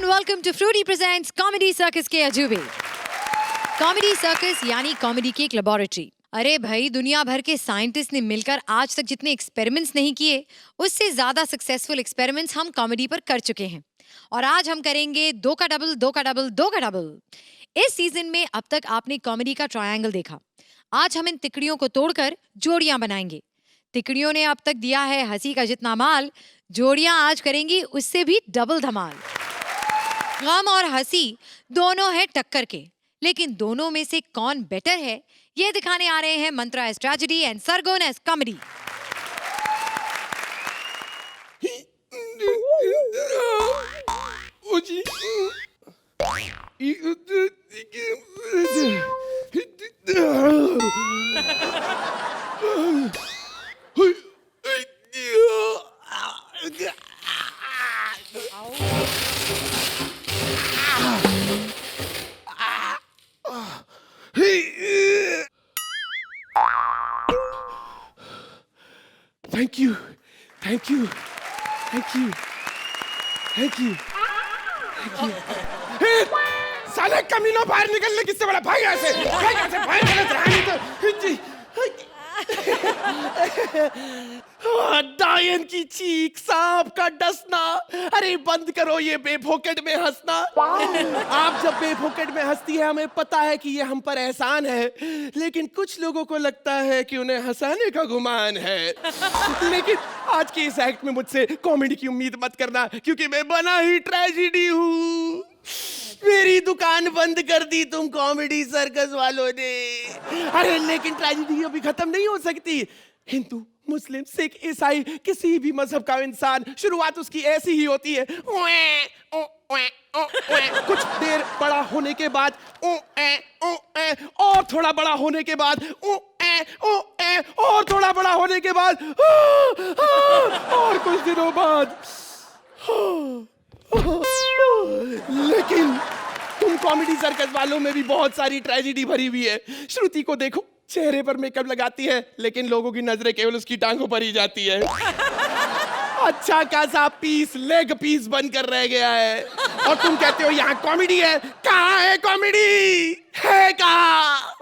and welcome to Fruity Presents Comedy Circus के अजूबे। Comedy circus यानी comedy की एक लेबोरेटरी। अरे भाई, दुनिया भर के साइंटिस्ट ने मिलकर आज तक जितने एक्सपेरिमेंट्स नहीं किए, उससे ज्यादा सक्सेसफुल एक्सपेरिमेंट्स हम कॉमेडी पर कर चुके हैं। और आज हम करेंगे दो का डबल, दो का डबल, दो का डबल। इस सीजन में अब तक आपने कॉमेडी का ट्रायंगल देखा। आज हम इन तिकड़ियों को तोड़कर जोड़ियां बनाएंगे। तिकड़ियों ने अब तक दिया है हंसी का जितना माल, जोड़ियां आज करेंगी उससे भी डबल धमाल। गम और हंसी दोनों है टक्कर के, लेकिन दोनों में से कौन बेटर है ये दिखाने आ रहे हैं Mantra as tragedy and Sargon as comedy. Thank you, thank you, thank you, thank you, thank you. साले कमीनों, बाहर निकलने किससे बड़ा भाई ऐसे डायन की चीख, सांप का डसना। अरे बंद करो ये बेफोकट में हंसना। आप जब बेफोकट में हंसती है, हमें पता है कि ये हम पर एहसान है, लेकिन कुछ लोगों को लगता है कि उन्हें हंसाने का गुमान है। लेकिन आज के इस एक्ट में मुझसे कॉमेडी की उम्मीद मत करना, क्योंकि मैं बना ही ट्रेजेडी हूँ। मेरी दुकान बंद कर दी तुम कॉमेडी सर्कस वालों ने। अरे लेकिन ट्रेजेडी अभी खत्म नहीं हो सकती। हिंदू, मुस्लिम, सिख, ईसाई, किसी भी मजहब का इंसान, शुरुआत उसकी ऐसी ही होती है। कुछ देर बड़ा होने के बाद और थोड़ा बड़ा होने के बाद और थोड़ा बड़ा होने के बाद और कुछ दिनों बाद। लेकिन तुम कॉमेडी सर्कस वालों में भी बहुत सारी ट्रेजेडी भरी हुई है। श्रुति को देखो, चेहरे पर मेकअप लगाती है, लेकिन लोगों की नजरें केवल उसकी टांगों पर ही जाती है। अच्छा खासा पीस, लेग पीस बनकर रह गया है, और तुम कहते हो यहाँ कॉमेडी है। कहाँ है कॉमेडी? है कहाँ?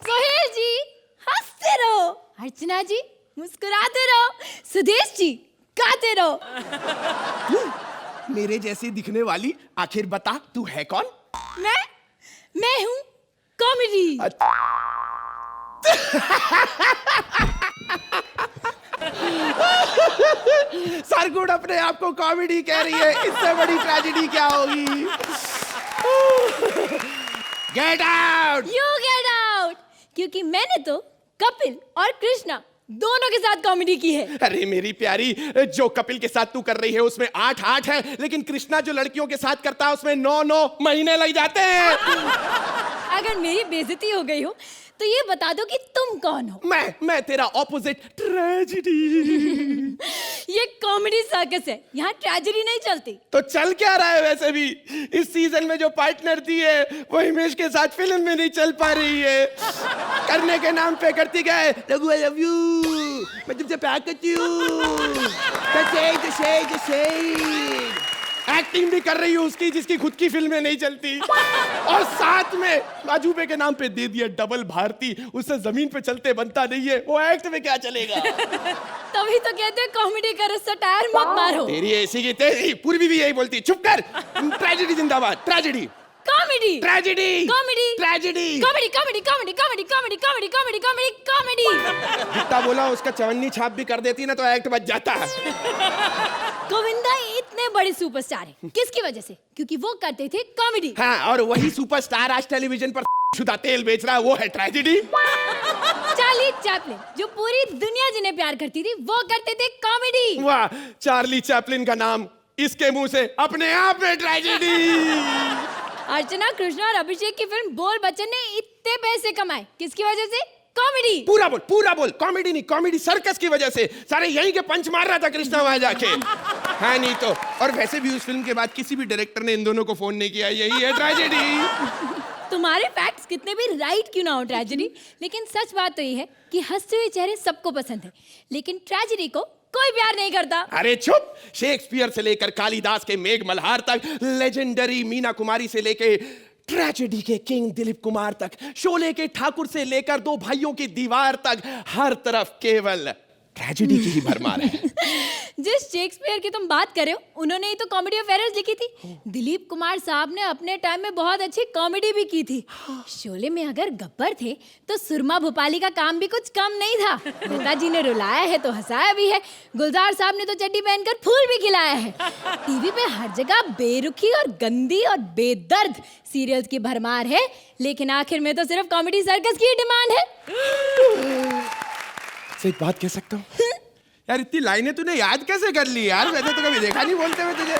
सोहेल जी हंसते रहो, अर्चना जी मुस्कुराते रहो, सुदेश जी गाते रहो। मेरे जैसी दिखने वाली, आखिर बता तू है कौन? मैं हूँ कॉमेडी। सरगुण अपने आप को कॉमेडी कह रही है, इससे बड़ी ट्रेजेडी क्या होगी? Get out! You get out! क्योंकि मैंने तो कपिल और कृष्णा दोनों के साथ कॉमेडी की है। अरे मेरी प्यारी, जो कपिल के साथ तू कर रही है उसमें 8 है, लेकिन कृष्णा जो लड़कियों के साथ करता है उसमें 9 महीने लग जाते हैं। अगर मेरी बेइज्जती हो गई हो तो ये बता दो कि तुम कौन हो? मैं तेरा ऑपोजिट, ट्रेजेडी। ये कॉमेडी सर्कस है, यहाँ ट्रेजेडी नहीं चलती। तो चल क्या रहा है वैसे भी? इस सीजन में जो पार्टनर दी है वो हिमेश के साथ फिल्म में नहीं चल पा रही है। करने के नाम पे करती क्या है? रघु आई लव यू, मैं तुमसे प्यार करती हूँ। एक्टिंग भी कर रही हूँ उसकी, जिसकी खुद की फिल्में नहीं चलती, और साथ में अजूबे के नाम पे दे दिया डबल भारती। उससे जमीन पे चलते बनता नहीं है, वो एक्ट में क्या चलेगा? तभी तो कहते हैं कॉमेडी करो, सटायर मत मारो। तेरी ऐसी की तेरी, पूर्वी भी यही बोलती। चुप कर। ट्रेजेडी जिंदाबाद, tragedy, comedy, tragedy, comedy, tragedy, comedy, comedy, comedy, comedy, comedy, comedy, comedy, comedy, comedy. जितना बोला उसका चवन्नी छाप भी कर देती ना तो एक्ट बच जाता। गोविंदा इतने बड़े सुपरस्टार हैं, किसकी वजह से? क्योंकि वो करते थे कॉमेडी। हाँ, और वही सुपरस्टार आज टेलीविजन पर शुद्ध तेल बेच रहा है, वो है ट्रेजेडी। चार्ली चैपलिन, जो पूरी दुनिया जिन्हें प्यार करती थी, वो करते थे कॉमेडी। वाह, चार्ली चैपलिन का नाम इसके मुंह से अपने आप में ट्रेजेडी। अर्चना, कृष्णा और अभिषेक की फिल्म बोल बच्चन ने इतने पैसे कमाए, किसकी वजह से? कॉमेडी। पूरा बोल। कॉमेडी नहीं, कॉमेडी सर्कस की वजह से। सारे यहीं के पंच मार रहा था कृष्णा वहां जाके। हाँ नहीं तो। और वैसे भी उस फिल्म के बाद किसी भी डायरेक्टर ने इन दोनों को फोन नहीं किया। यही है ट्रेजेडी। तुम्हारे फैक्ट्स कितने भी राइट क्यों ना हो ट्रेजेडी, लेकिन सच बात तो ये है कि हंसते हुए चेहरे सबको पसंद है, लेकिन ट्रेजेडी को कोई प्यार नहीं करता। अरे चुप। शेक्सपियर से लेकर कालिदास के मेघ मल्हार तक, लेजेंडरी मीना कुमारी से लेके ट्रेजेडी के किंग दिलीप कुमार तक, शोले के ठाकुर से लेकर दो भाइयों की दीवार तक, हर तरफ केवल ट्रेजेडी की ही भरमार है। जिस शेक्सपियर की तुम बात कर रहे हो उन्होंने ही तो कॉमेडी ऑफ एरर्स लिखी थी। दिलीप कुमार साहब ने अपने टाइम में बहुत अच्छी कॉमेडी भी की थी। शोले में अगर गब्बर थे तो सुरमा भोपाली का काम भी कुछ कम नहीं था। नेताजी ने रुलाया है तो हंसाया भी है। गुलजार साहब ने तो चड्डी पहनकर फूल भी खिलाया है। टीवी पे हर जगह बेरुखी और गंदी और बेदर्द सीरियल्स की भरमार है, लेकिन आखिर में तो सिर्फ कॉमेडी सर्कस की डिमांड है। एक बात कह सकता हूँ यार, इतनी लाइनें तूने याद कैसे कर ली यार? मैंने तो कभी देखा नहीं बोलते हुए तुझे।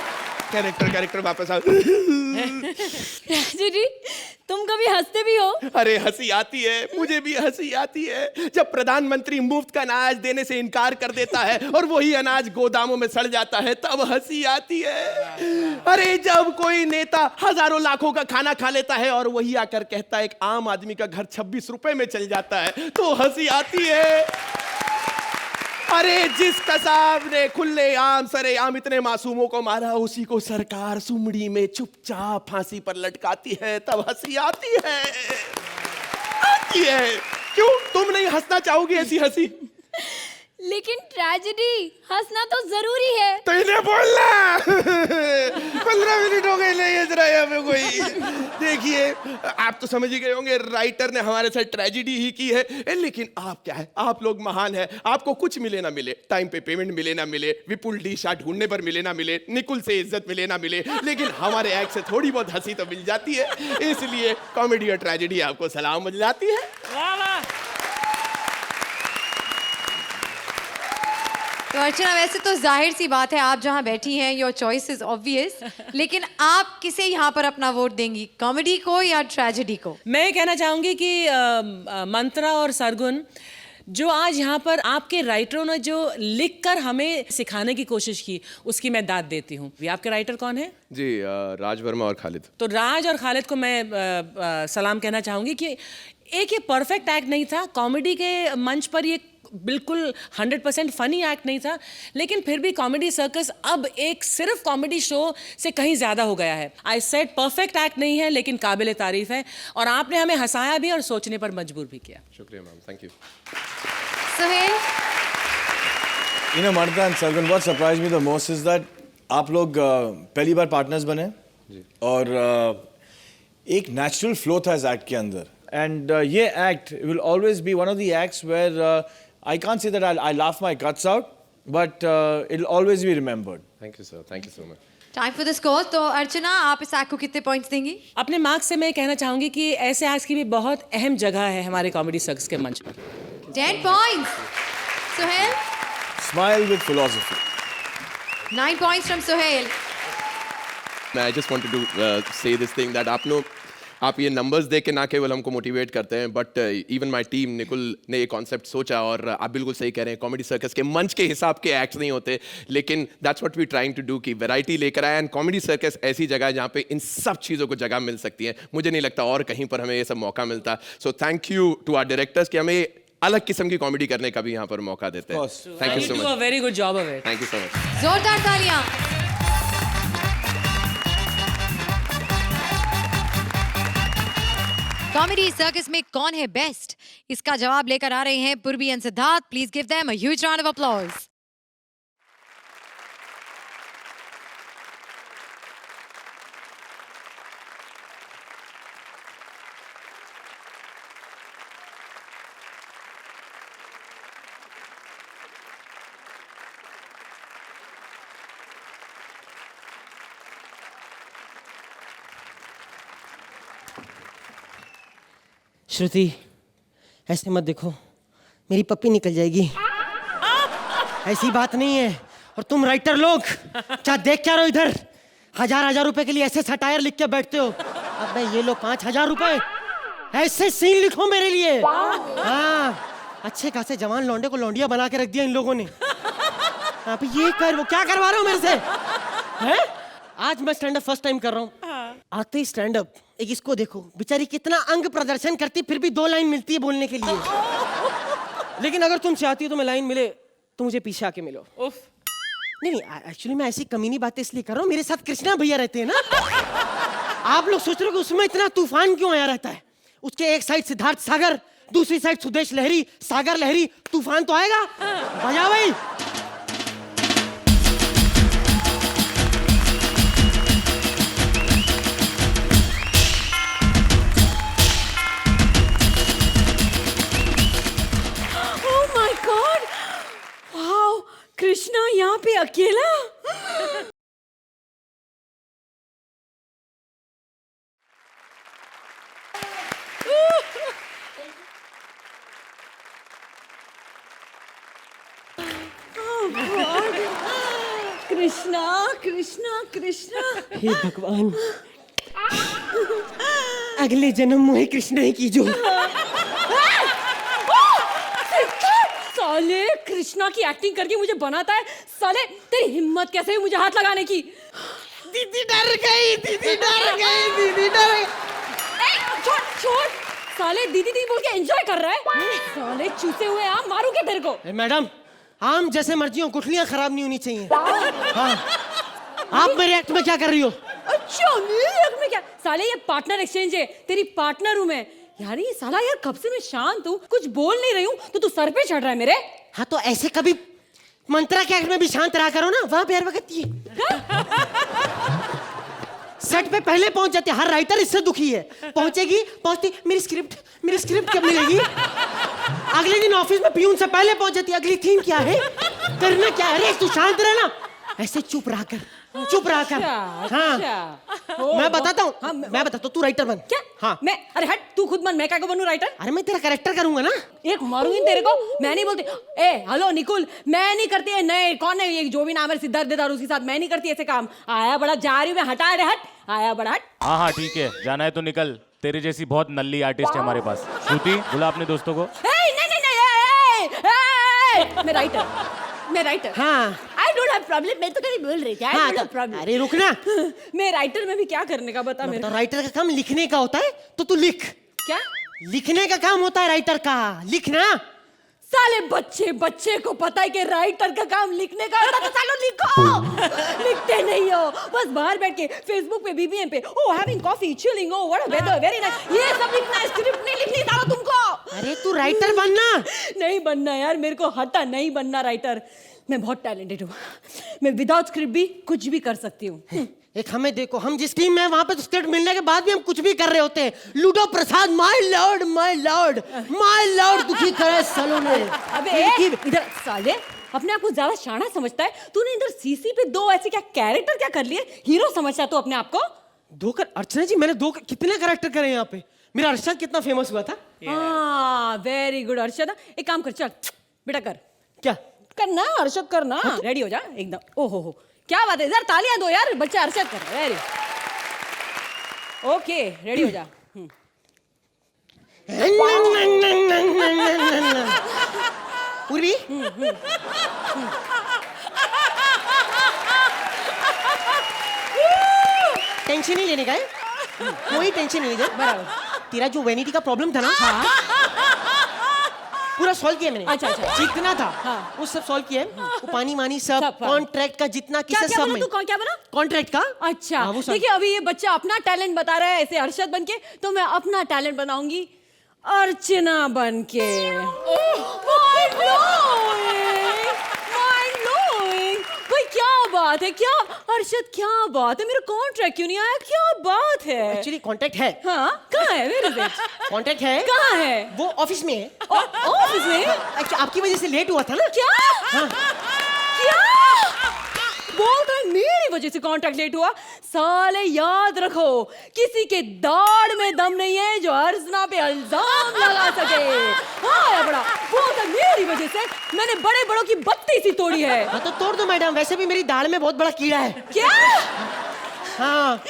कैरेक्टर वापस आओ। जी तुम कभी हंसते भी हो? अरे हंसी आती है, मुझे भी हंसी आती है जब प्रधानमंत्री मुफ्त का अनाज देने से इनकार कर देता है और वही अनाज गोदामों में सड़ जाता है, तब हंसी आती है। अरे जब कोई नेता हजारों लाखों का खाना खा लेता है और वही आकर कहता है एक आम आदमी का घर 26 रुपए में चल जाता है, तो हंसी आती है। अरे जिस कसाब ने खुले आम सरेआम इतने मासूमों को मारा, उसी को सरकार सुमड़ी में चुपचाप फांसी पर लटकाती है, तब हंसी आती है। क्यों तुम नहीं हंसना चाहोगी ऐसी हंसी? लेकिन ट्रेजेडी हंसना तो जरूरी है। तो इन्हें बोलना। 15 मिनट हो गए नहीं हंस रहा यहाँ पे कोई। देखिए आप तो समझ ही गए होंगे, राइटर ने हमारे साथ ट्रेजेडी ही की है, लेकिन आप क्या है, आप लोग महान है। आपको कुछ मिले ना मिले, टाइम पे पेमेंट मिले ना मिले, विपुल डी शाह ढूंढने पर मिले ना मिले, निकुल से इज्जत मिले ना मिले, लेकिन हमारे एक्ट से थोड़ी बहुत हंसी तो मिल जाती है। इसलिए कॉमेडी और ट्रेजेडी आपको सलाम मिल जाती है। तो अर्चना, वैसे तो जाहिर सी बात है आप जहां बैठी हैं, योर चॉइस इज ऑब्वियस, लेकिन आप किसे यहाँ पर अपना वोट देंगी, कॉमेडी को या ट्रेजेडी को? मैं ये कहना चाहूँगी कि मंत्रा और सरगुन, जो आज यहाँ पर आपके राइटरों ने जो लिख कर हमें सिखाने की कोशिश की, उसकी मैं दाद देती हूँ। आपके राइटर कौन है? जी राज वर्मा और खालिद। तो राज और खालिद को मैं सलाम कहना चाहूँगी कि एक ये परफेक्ट एक्ट नहीं था, कॉमेडी के मंच पर ये बिल्कुल 100% फनी एक्ट नहीं था, लेकिन फिर भी कॉमेडी सर्कस अब एक सिर्फ कॉमेडी शो से कहीं ज़्यादा हो गया है। आई सेड परफेक्ट एक्ट नहीं है, लेकिन काबिल तारीफ है, और आपने हमें हंसाया भी और सोचने पर मजबूर भी किया। शुक्रिया ma'am, thank you. Suhail? You know, Mantra and Sargun, what surprised me the most is that आप लोग पहली बार पार्टनर्स बने और एक नेचुरल फ्लो था इस एक्ट के अंदर, एंड ये act will always be one of the acts where I can't say that I laugh my guts out, but it'll always be remembered. Thank you sir, thank you so much. Time for the score. तो अर्चना, आप इस act को कितने points देंगी? अपने marks से मैं कहना चाहूँगी कि ऐसे एक्ट्स की भी बहुत अहम जगह है हमारे कॉमेडी सर्कस के मंच पर। 10 points. Suhail? Smile with philosophy. 9 points from Suhail. I just wanted to say this thing that आप ये नंबर्स देख के ना केवल हमको मोटिवेट करते हैं, but even my team, Nikul ने ये कॉन्सेप्ट सोचा, और आप बिल्कुल सही कह रहे हैं, कॉमेडी सर्कस के मंच के हिसाब के एक्ट्स नहीं होते, लेकिन that's what we trying to do, कि वैरायटी लेकर आए। एंड कॉमेडी सर्कस ऐसी जगह है जहाँ पे इन सब चीज़ों को जगह मिल सकती है। मुझे नहीं लगता और कहीं पर हमें ये सब मौका मिलता। So thank you to our directors कि हमें अलग किस्म की कॉमेडी करने का भी यहाँ पर मौका देते हैं। Thank you so much. Very good job of it. Thank you so much. जोरदार तालियां। कॉमेडी सर्कस में कौन है बेस्ट, इसका जवाब लेकर आ रहे हैं Purvi and Siddharth. Please give them a huge round of applause. Shruti, ऐसे मत देखो, मेरी पप्पी निकल जाएगी। ऐसी बात नहीं है। और तुम राइटर लोग क्या देख क्या रहे हो इधर? 1000 रुपए के लिए ऐसे सटायर लिख के बैठते हो। अब मैं ये लो 5000 रुपए, ऐसे सीन लिखो मेरे लिए। हाँ, अच्छे खासे जवान लौंडे को लौंडिया बना के रख दिया इन लोगों ने। आप ये कर, वो क्या करवा रहे हो मेरे से? हैं? आज मैं स्टैंड अप फर्स्ट टाइम कर रहा हूँ। आते ही स्टैंड अप, एक इसको देखो, बेचारी कितना अंग प्रदर्शन करती, फिर भी 2 लाइन मिलती है बोलने के लिए। लेकिन अगर तुम चाहती हो तो मैं लाइन मिले तो मुझे पीछे आके मिलो। नहीं, एक्चुअली मैं ऐसी कमीनी बातें इसलिए कर रहा हूँ, मेरे साथ कृष्णा भैया रहते हैं ना। आप लोग सोच रहे हो कि उसमें इतना तूफान क्यों आया रहता है? उसके एक साइड सिद्धार्थ सागर, दूसरी साइड सुदेश लहरी, सागर लहरी, तूफान तो आएगा। बजा भाई। ओह माय गॉड, वाओ, कृष्णा यहाँ पे अकेला। कृष्णा कृष्णा कृष्णा, हे भगवान, अगले जन्म में कृष्णा ही कीजो। साले कृष्णा की एक्टिंग करके मुझे बनाता है। साले तेरी हिम्मत कैसे हुई मुझे हाथ लगाने की? दीदी डर गई, दीदी डर गई, दीदी डर गई। छोड़ छोड़, साले दीदी दीदी बोल के एंजॉय कर रहा है। साले चूसे हुए आम मारू क्या तेरे को? मैडम, आम जैसे मर्जी हो, गुठलियां खराब नहीं होनी चाहिए। हाँ, आप मेरे एक्ट में क्या कर रही हो? अच्छा, मेरे एक्ट में क्या? साले ये पार्टनर एक्सचेंज है, तेरी पार्टनर हूँ मैं। यार ये साला, यार कब से मैं शांत हूँ, कुछ बोल नहीं रही हूँ, तो तू सर पे चढ़ रहा है मेरे। हाँ तो ऐसे कभी मंत्रा के एक्ट में भी शांत रहा करो ना, वहां पे हर वक्त ये सेट पे पहले पहुंच जाती है। हर राइटर इससे दुखी है, पहुंचेगी पहुंचती, मेरी स्क्रिप्ट कब मिलेगी? अगले दिन ऑफिस में पीयून से पहले पहुंच जाती है, अगली थीम क्या है, करना क्या है? अरे तू शांत रहना, ऐसे चुप रहा कर। हाँ, मैं बताता हूँ। हाँ, मैं बताता हूँ, तू राइटर बन। क्या? हाँ, मैं, अरे हट, तू खुद बन, मैं क्या को बनूं राइटर? अरे मैं तेरा कैरेक्टर करूंगा ना। एक मारूंगी तेरे को, मैं नहीं बोलती। ए हेलो निकुल, मैं नहीं करती है। नए कौन है ये जो भी नाम है, सिद्धार्थ देदार, उसके साथ मैं नहीं करती ऐसे काम। आया बड़ा जा रही हूँ मैं, हटा रे हट, आया बड़ा हट। हाँ हाँ ठीक है, जाना है तो निकल। तेरे जैसी बहुत नल्ली आर्टिस्ट है हमारे पास। श्रुति, बुला अपने दोस्तों को। मैं राइटर। हाँ, आई डोंट हैव प्रॉब्लम, मैं तो कहीं बोल रही थी। I don't have problem. अरे रुकना, मैं राइटर में भी क्या करने का बता मेरे तो राइटर का काम लिखने का होता है, तो तू लिख। क्या? लिखने का काम होता है राइटर का, लिखना। साले बच्चे को पता है कि राइटर का काम लिखने का होता है, तो सालो लिखो। लिखते नहीं हो, बस बाहर बैठ के फेसबुक पे बीबीएम पे oh having coffee chilling, oh what a weather, very nice, ये सब लिखना है। स्क्रिप्ट नहीं लिखनी सालो तुमको। अरे तू राइटर बनना। नहीं बनना यार, मेरे को हटा नहीं बनना राइटर। मैं बहुत टैलेंटेड हूँ, मैं विदाउट स्क्रिप्ट भी कुछ भी कर सकती हूँ। एक हमें देखो, हम जिस टीम में हैं, वहां पे तो स्क्रिप्ट मिलने के बाद भी हम कुछ भी कर रहे होते हैं। Ludo Prasad, my Lord my Lord my Lord, दुखी करे सालों ने। अबे इधर साले, अपने आप को ज्यादा शाना समझता है तूने। इधर सीसी पे 2 ऐसे क्या कैरेक्टर क्या कर लिए? हीरो समझता है तू अपने आप को? अर्चना जी, मैंने कितने कैरेक्टर करे यहाँ पे। मेरा अरशद कितना फेमस हुआ था। हाँ, वेरी गुड अरशद। एक काम कर, चल बेटा कर। क्या करना अरशद, करना। रेडी हो जा एकदम। ओहो हो, क्या बात है, इधर तालियां दो यार, बच्चा अरशद कर। वेरी ओके, रेडी हो जा। पूरी टेंशन नहीं लेने का है, कोई टेंशन नहीं लेगा। बराबर। तेरा जो वैनिटी का प्रॉब्लम था ना, पूरा सॉल्व किया मैंने। अच्छा। जितना था हाँ। वो सब सॉल्व किया है। वो पानी मानी सब सब, हाँ। कॉन्ट्रैक्ट का जितना क्या किसे क्या सब बना में तू? क्या बना? कॉन्ट्रैक्ट का। अच्छा, हाँ, वो सब। देखिए अभी ये बच्चा अपना टैलेंट बता रहा है ऐसे अरशद बन के, तो मैं अपना टैलेंट बनाऊंगी अर्चना बन के। Mind blowing। भाई क्या बात है, क्या अरशद, क्या बात है, मेरा कॉन्ट्रैक्ट क्यों नहीं आया? क्या बात है? एक्चुअली कॉन्ट्रैक्ट है। हाँ, कहाँ है? Where is it? कॉन्ट्रैक्ट है। कहाँ है? वो ऑफिस में है। ऑफिस में? एक्चुअली आपकी वजह से लेट हुआ था ना। क्या? क्या बोल रहे? मेरी वजह से कॉन्ट्रैक्ट लेट हुआ? साले याद रखो, किसी के दाढ़ में दम नहीं है जो अर्चना पे इल्जाम लगा सके। हाँ बड़ा, वो तो मेरी वजह से मैंने बड़े बड़ों की बत्ती सी तोड़ी है। हाँ तो तोड़ दो मैडम, वैसे भी मेरी दाढ़ में बहुत बड़ा कीड़ा है। क्या? हाँ,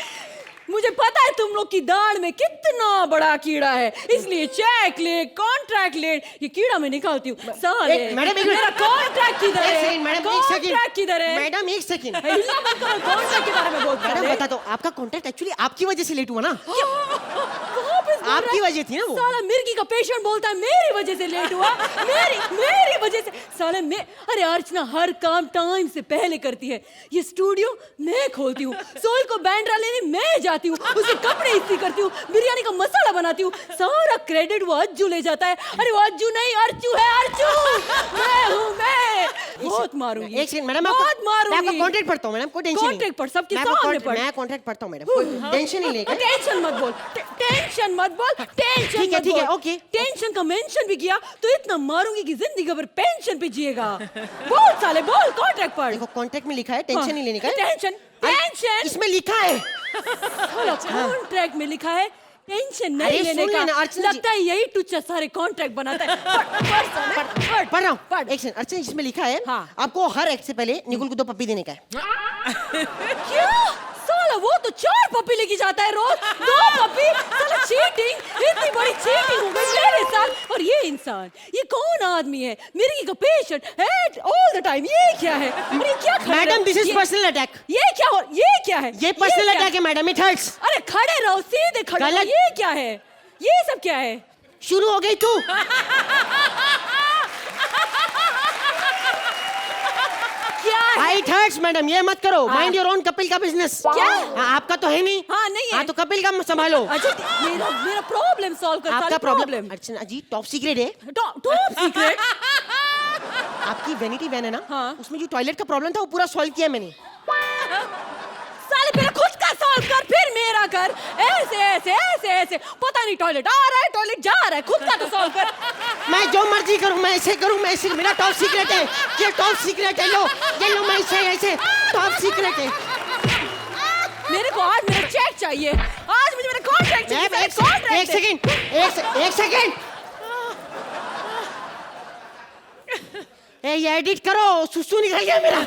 मुझे पता है तुम लोग की दाढ़ में कितना बड़ा कीड़ा है, इसलिए चेक ले, कॉन्ट्रैक्ट ले, ये कीड़ा मैं निकालती हूँ। साले, मैडम एक मेरा कॉन्ट्रैक्ट किधर एक है? सेकंड मैडम, एक कॉन्ट्रैक्ट किधर है? मैडम एक सेकंड। हिलना मत करो, कॉन्ट्रैक्ट के बारे में बोलते मैडम हैं। बता दो, आपका कॉन्ट्रैक्ट एक्चुअली आपकी वजह से लेट हुआ ना। वापस बोल रहा है। आपकी वजह थी ना वो। साला मिर्गी का पेशेंट बोलता है मेरी वजह से लेट हुआ, मेरी वजह से। साले मैं, अरे अर्चना हर काम टाइम से पहले करती है। ये स्टूडियो मैं खोलती हूँ, सोल को बैंड्रा लेने मैं जाती हूँ, उसके कपड़े इस्त्री करती हूँ, बिरयानी का मसाला बनाती हूँ, सारा क्रेडिट वो अज्जू ले जाता है। अरे वो अज्जू नहीं, अर्चू है, अर्चू मैं हूँ मैं। बहुत मारूंगी, एक सेकंड मैडम, बहुत मैं आपका मारूंगी। कॉन्ट्रैक्ट पढ़ता हूँ मैडम, कोई टेंशन नहीं। कॉन्ट्रैक्ट पढ़, सबके मैं आपका सामने कॉन्ट्रैक्ट- पढ़। मैं कॉन्ट्रैक्ट पढ़ता हूँ मैडम, कोई टेंशन नहीं लेगा। टेंशन मत बोल, टेंशन मत बोल, टेंशन ठीक है, मत ठीक है, बोल। ओके। टेंशन का मेंशन भी किया तो इतना मारूंगी कि जिंदगी भर पेंशन पे जिएगा। बोल साले बोल, कॉन्ट्रैक्ट पढ़। देखो कॉन्ट्रैक्ट में लिखा है टेंशन नहीं लेने का है। टेंशन, टेंशन इसमें लिखा है। कॉन्ट्रैक्ट में लिखा है टेंशन नहीं अरे लेने सुन का। लेना, अर्चना जी। लगता है यही टुच्चा सारे कॉन्ट्रैक्ट बनाता है। पढ़ साले, पढ़। पढ़ रहा हूँ। पढ़। एक सेकंड अर्चना, इसमें लिखा है हाँ। आपको हर एक्ट से पहले निकुल को 2 पप्पी देने का है। क्या साला, वो तो 4 पप्पी लेके जाता है रोज, 2 पप्पी। साला चीटिंग, इतनी बड़ी चीटिंग हो गई मेरे साथ। और ये इंसान, ये कौन आदमी है? मिर्गी का patient head all the time. ये क्या है? अरे क्या खा रहे मैडम हो? दिस इज ये- पर्सनल अटैक। ये क्या हो? ये क्या है? ये पर्सनल क्या अटैक है मैडम, इट हर्ट्स। अरे खड़े रहो, सीधे खड़े रहो। गलत। ये क्या है? ये सब क्या है? शुरू हो गई तू। क्या है? इट हर्ट्स मैडम, ये मत करो। माइंड योर ओन, कपिल का बिजनेस। क्या? आपका तो है नहीं। हाँ, नहीं है। हाँ तो कपिल का संभालो। अच्छा मेरा प्रॉब्लम सॉल्व कर। आपका प्रॉब्लम अर्चना जी टॉप सीक्रेट है। Top secret. आपकी वैनिटी वैन है ना, हाँ। उसमें जो टॉयलेट का प्रॉब्लम था वो पूरा सॉल्व किया मैंने। साले पहले खुद का सॉल्व कर, फिर मेरा कर। ऐसे ऐसे ऐसे ऐसे, पता नहीं टॉयलेट आ रहा है, टॉयलेट जा रहा है, खुद का तो सॉल्व कर। मैं जो मर्जी करूं, मैं ऐसे करूं, मैं ऐसे, मेरा टॉप सीक्रेट है। ये टॉप सीक्रेट है, लो ये लो, मैं ऐसे ऐसे टॉप सीक्रेट है। मेरे को आज मेरा चेक चाहिए, आज मुझे मेरा कॉन्ट्रैक्ट चाहिए। मैम, कॉन्ट्रैक्ट एक सेकंड, एक सेकंड। ये एडिट करो, सुसु निकल गया मेरा।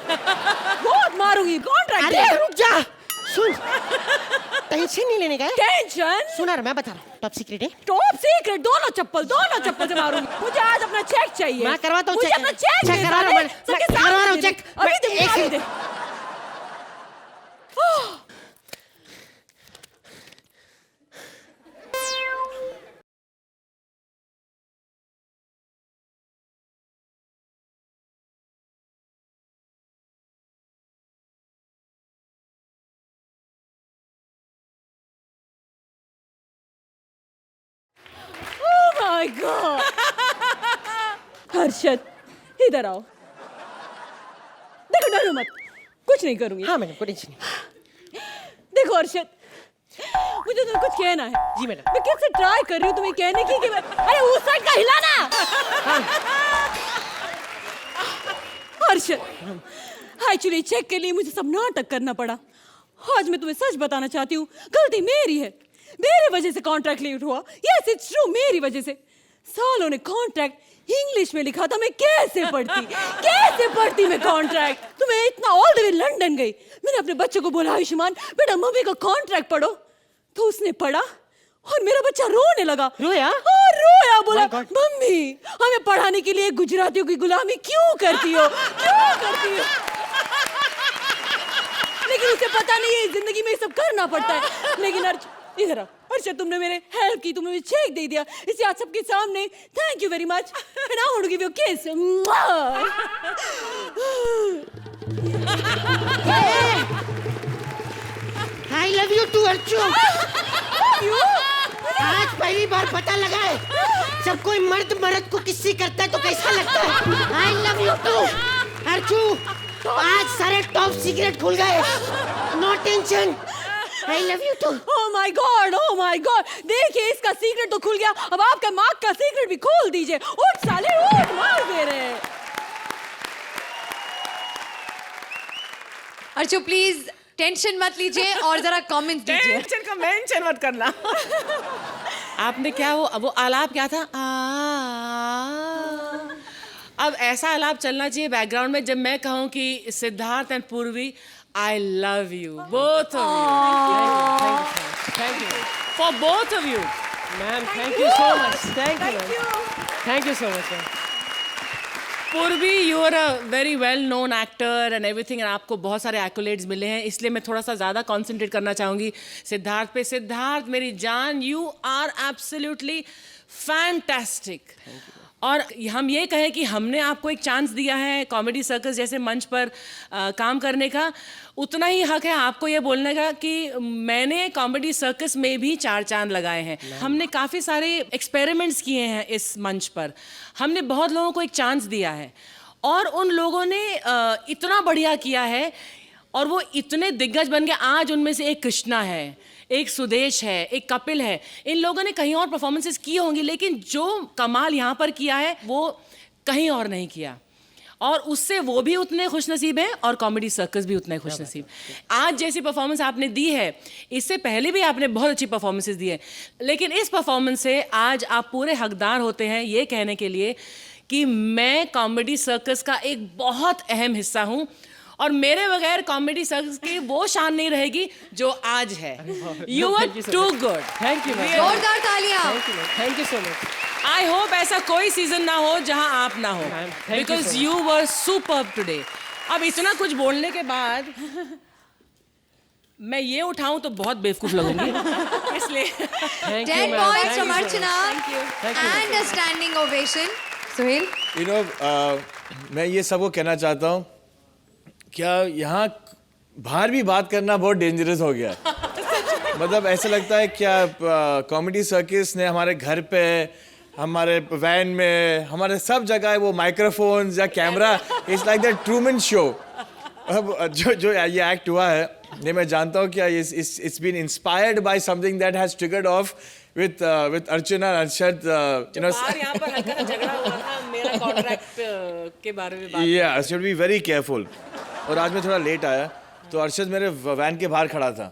बहुत मारूंगी। कॉन्ट्रैक्ट अरे रुक जा, सुन। टेंशन नहीं लेने का है। टेंशन। सुना रहा, मैं बता रहा हूँ, टॉप सीक्रेट है। टॉप सीक्रेट, दोनों चप्पल से मारूंगी। मुझे आज अपना चेक चाहिए। मैं करवाता हूँ मुझे चेक। अपना चेक चेक दे करा रहा हूँ साले। मैं। सबके मैं सामने करवा रहा हूँ दे। चेक। अभी दे, एक अभी second. They. Oh my God! Harshad, इधर आओ। देखो डरो मत, कुछ नहीं करूंगी। हाँ मैडम, कोई टेंशन नहीं। देखो हर्षद, मुझे तुम्हें कुछ कहना है। जी मैडम। मैं कैसे ट्राई कर रही हूँ तुम्हें कहने की कि अरे उस साइड का हिलाना। हर्षद, एक्चुअली चेक के लिए मुझे सब नाटक करना पड़ा। आज मैं तुम्हें सच बताना चाहती हूँ, गलती मेरी है। मेरी वजह से कॉन्ट्रैक्ट लेट हुआ। यस इट्स ट्रू, मेरी वजह से। सालों ने कॉन्ट्रैक्ट इंग्लिश में लिखा था, मैं कैसे पढ़ती मैं कॉन्ट्रैक्ट। तो मैं इतना ऑल द वे लंदन गई। मैंने अपने बच्चे को बोला, आयुष्मान बेटा मम्मी का कॉन्ट्रैक्ट पढ़ो। तो उसने पढ़ा और मेरा बच्चा रोने लगा। रोया? हाँ रोया, बोला My God. मम्मी हमें पढ़ाने के लिए गुजरातियों की गुलामी क्यों करती हो, क्यों करती हो। लेकिन उसे पता नहीं है जिंदगी में ये सब करना पड़ता है। लेकिन इधर अर्षद, तुमने मेरे हेल्प की, तुमने मुझे चेक दे दिया, इसे आज सबके सामने। Thank you very much. And I want to give you a kiss. I love you too Archu. आज पहली बार पता लगा है जब कोई मर्द मर्द को किसी करता है तो कैसा लगता है। I love you too Archu. आज सारे टॉप सीक्रेट खुल गए, no tension. I love you too. Oh my god, देखिए इसका सीक्रेट तो खुल गया, अब आपका मार्क का सीक्रेट भी खोल दीजिए। उठ साले उठ, मार दे रहे। अर्चू प्लीज टेंशन मत लीजिए और जरा कमेंट दीजिए। टेंशन का मेंशन मत करना। आपने क्या वो आलाप क्या था? अब ऐसा आलाप चलना चाहिए बैकग्राउंड में, जब मैं कहूँ कि Siddharth and Purvi I love you, both of you. Thank you For both of you. Ma'am, thank you so much, thank you, thank you so much ma'am. Purvi, you are a very well known actor and everything, and आपको बहुत सारे एक्कोलेड्स मिले हैं, इसलिए मैं थोड़ा सा ज़्यादा कॉन्सेंट्रेट करना चाहूँगी सिद्धार्थ पे। सिद्धार्थ मेरी जान, यू आर एब्सोल्युटली फैंटास्टिक। और हम ये कहें कि हमने आपको एक चांस दिया है कॉमेडी सर्कस जैसे मंच पर काम करने का, उतना ही हक है आपको ये बोलने का कि मैंने कॉमेडी सर्कस में भी 4 चांद लगाए हैं। हमने काफ़ी सारे एक्सपेरिमेंट्स किए हैं इस मंच पर, हमने बहुत लोगों को एक चांस दिया है और उन लोगों ने इतना बढ़िया किया है और वो इतने दिग्गज बन गए। आज उनमें से एक कृष्णा है, एक सुदेश है, एक कपिल है। इन लोगों ने कहीं और परफॉर्मेंसेस की होंगी, लेकिन जो कमाल यहाँ पर किया है वो कहीं और नहीं किया, और उससे वो भी उतने खुशनसीब हैं और कॉमेडी सर्कस भी उतने खुशनसीब। आज जैसी परफॉर्मेंस आपने दी है, इससे पहले भी आपने बहुत अच्छी परफॉर्मेंसेस दी है, लेकिन इस परफॉर्मेंस से आज आप पूरे हकदार होते हैं ये कहने के लिए कि मैं कॉमेडी सर्कस का एक बहुत अहम हिस्सा हूँ और मेरे बगैर कॉमेडी सर्कस की वो शान नहीं रहेगी जो आज है। You are too good. Thank you ma'am, जोरदार तालियां। Thank you so much. I hope ऐसा कोई सीजन ना हो जहां आप ना हो, thank you because so you were superb today. अब इतना कुछ बोलने के बाद मैं ये उठाऊं तो बहुत बेवकूफ लगूंगी, इसलिए 10 points from Archana and a standing ovation. Sohail? You know, मैं ये सबको कहना चाहता हूँ, क्या यहाँ बाहर भी बात करना बहुत डेंजरस हो गया है। मतलब ऐसा लगता है क्या कॉमेडी सर्कस ने हमारे घर पे, हमारे वैन में, हमारे सब जगह वो माइक्रोफोन्स या camera, it's like the Truman show. अब जो ये एक्ट हुआ है, ये मैं जानता हूँ क्या it's been inspired by something that has triggered off with Archana and Arshad, you know. बाहर यहाँ पर हल्का सा झगड़ा हुआ था मेरा कॉन्ट्रैक्ट के बारे में बात। Yeah, should be very careful. और आज मैं थोड़ा लेट आया तो अरशद मेरे वैन के बाहर खड़ा था,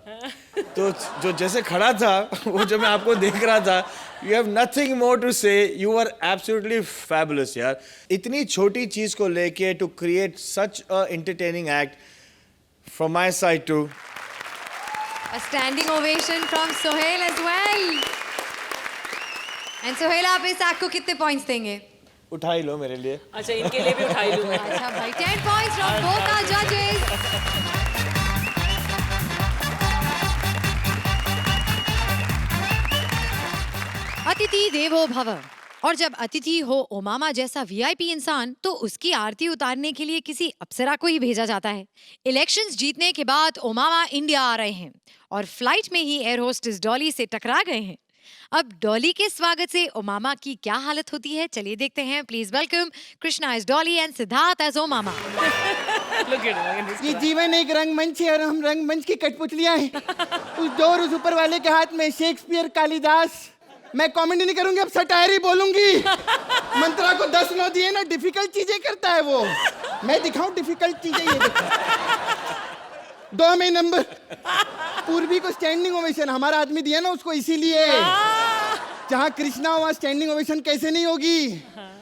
तो जो जैसे खड़ा था वो जब मैं आपको देख रहा था, you have nothing more to say, you are absolutely fabulous यार। इतनी छोटी चीज को लेके to create such a entertaining act from my side too. A standing ovation from Sohail as well. And Sohail, आप इस एक्ट को कितने पॉइंट्स देंगे? उठा ही लो मेरे लिए। अच्छा, इनके लिए भी उठाई लूँ मैं। अच्छा भाई, 10 points from both our judges. अतिथि देवो भव, और जब अतिथि हो ओमामा जैसा वीआईपी इंसान तो उसकी आरती उतारने के लिए किसी अप्सरा को ही भेजा जाता है। इलेक्शंस जीतने के बाद ओमामा इंडिया आ रहे हैं और फ्लाइट में ही एयर होस्टेस डॉली से टकरा गए हैं। अब डॉली के स्वागत से ओमामा की क्या हालत होती है, चलिए देखते हैं। Please welcome Krishna as Dolly and Siddharth as ओमामा। ये जीवन एक रंगमंच है और हम रंगमंच की कठपुतलियां हैं। उस डोर उस ऊपर वाले के हाथ में शेक्सपियर, कालिदास। मैं कॉमेडी नहीं करूंगी, अब सटायर ही बोलूंगी। मंत्रा को 10 नौ दिए ना, डिफिकल्ट चीजें करता है वो। मैं दिखाऊं डिफिकल्ट चीजें, ये देखो 2 में नंबर। पूर्वी को स्टैंडिंग ओवेशन हमारा आदमी दिया ना उसको, इसीलिए। जहाँ कृष्णा वहाँ स्टैंडिंग ओवेशन कैसे नहीं होगी।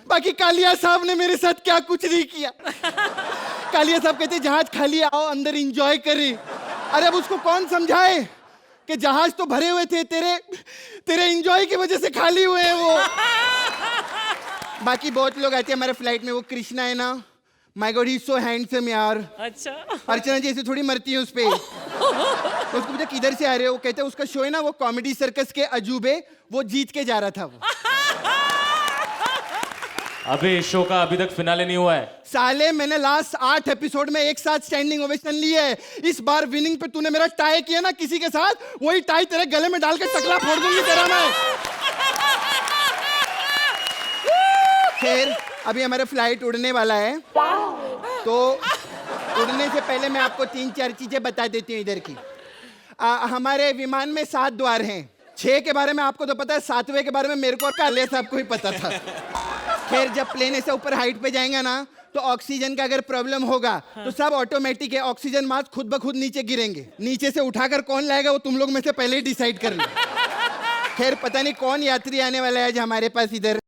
बाकी कालिया साहब ने मेरे साथ क्या कुछ नहीं किया। कालिया साहब कहते जहाज खाली, आओ अंदर एंजॉय करें। अरे अब उसको कौन समझाए कि जहाज तो भरे हुए थे, तेरे एंजॉय की वजह से खाली हुए हैं वो। बाकी बहुत लोग आते हैं हमारे फ्लाइट में, वो कृष्णा है ना, my God he is so handsome यार। अच्छा, अर्चना जी ऐसे थोड़ी मरती है उस पे। तो उसको पूछा किधर से आ रहे हो, वो कहते हैं उसका शो है ना वो कॉमेडी सर्कस के अजूबे, वो जीत के जा रहा था वो। अभी इस शो का अभी तक फिनाले नहीं हुआ है। साले मैंने लास्ट 8 एपिसोड में एक साथ स्टैंडिंग ओवेशन ली है। इस बार विनिंग पे तूने मेरा टाई किया ना किसी के साथ, वही टाई तेरे गले में डाल के टकला फोड़ दूंगी तेरा मैं। खैर अभी हमारा फ्लाइट उड़ने वाला है, तो उड़ने से पहले मैं आपको 3-4 चीजें बता देती हूँ इधर की। हमारे विमान में 7 द्वार हैं। 6 के बारे में आपको तो पता है, 7वें के बारे में मेरे को और कालिया साहब को ही पता था। खैर जब प्लेन ऐसे ऊपर हाइट पे जाएगा ना, तो ऑक्सीजन का अगर प्रॉब्लम होगा तो सब ऑटोमेटिक है, ऑक्सीजन मास्क खुद ब खुद नीचे गिरेंगे। नीचे से उठाकर कौन लाएगा वो तुम लोग में से पहले ही डिसाइड कर लो। खैर पता नहीं कौन यात्री आने वाला है आज हमारे पास इधर।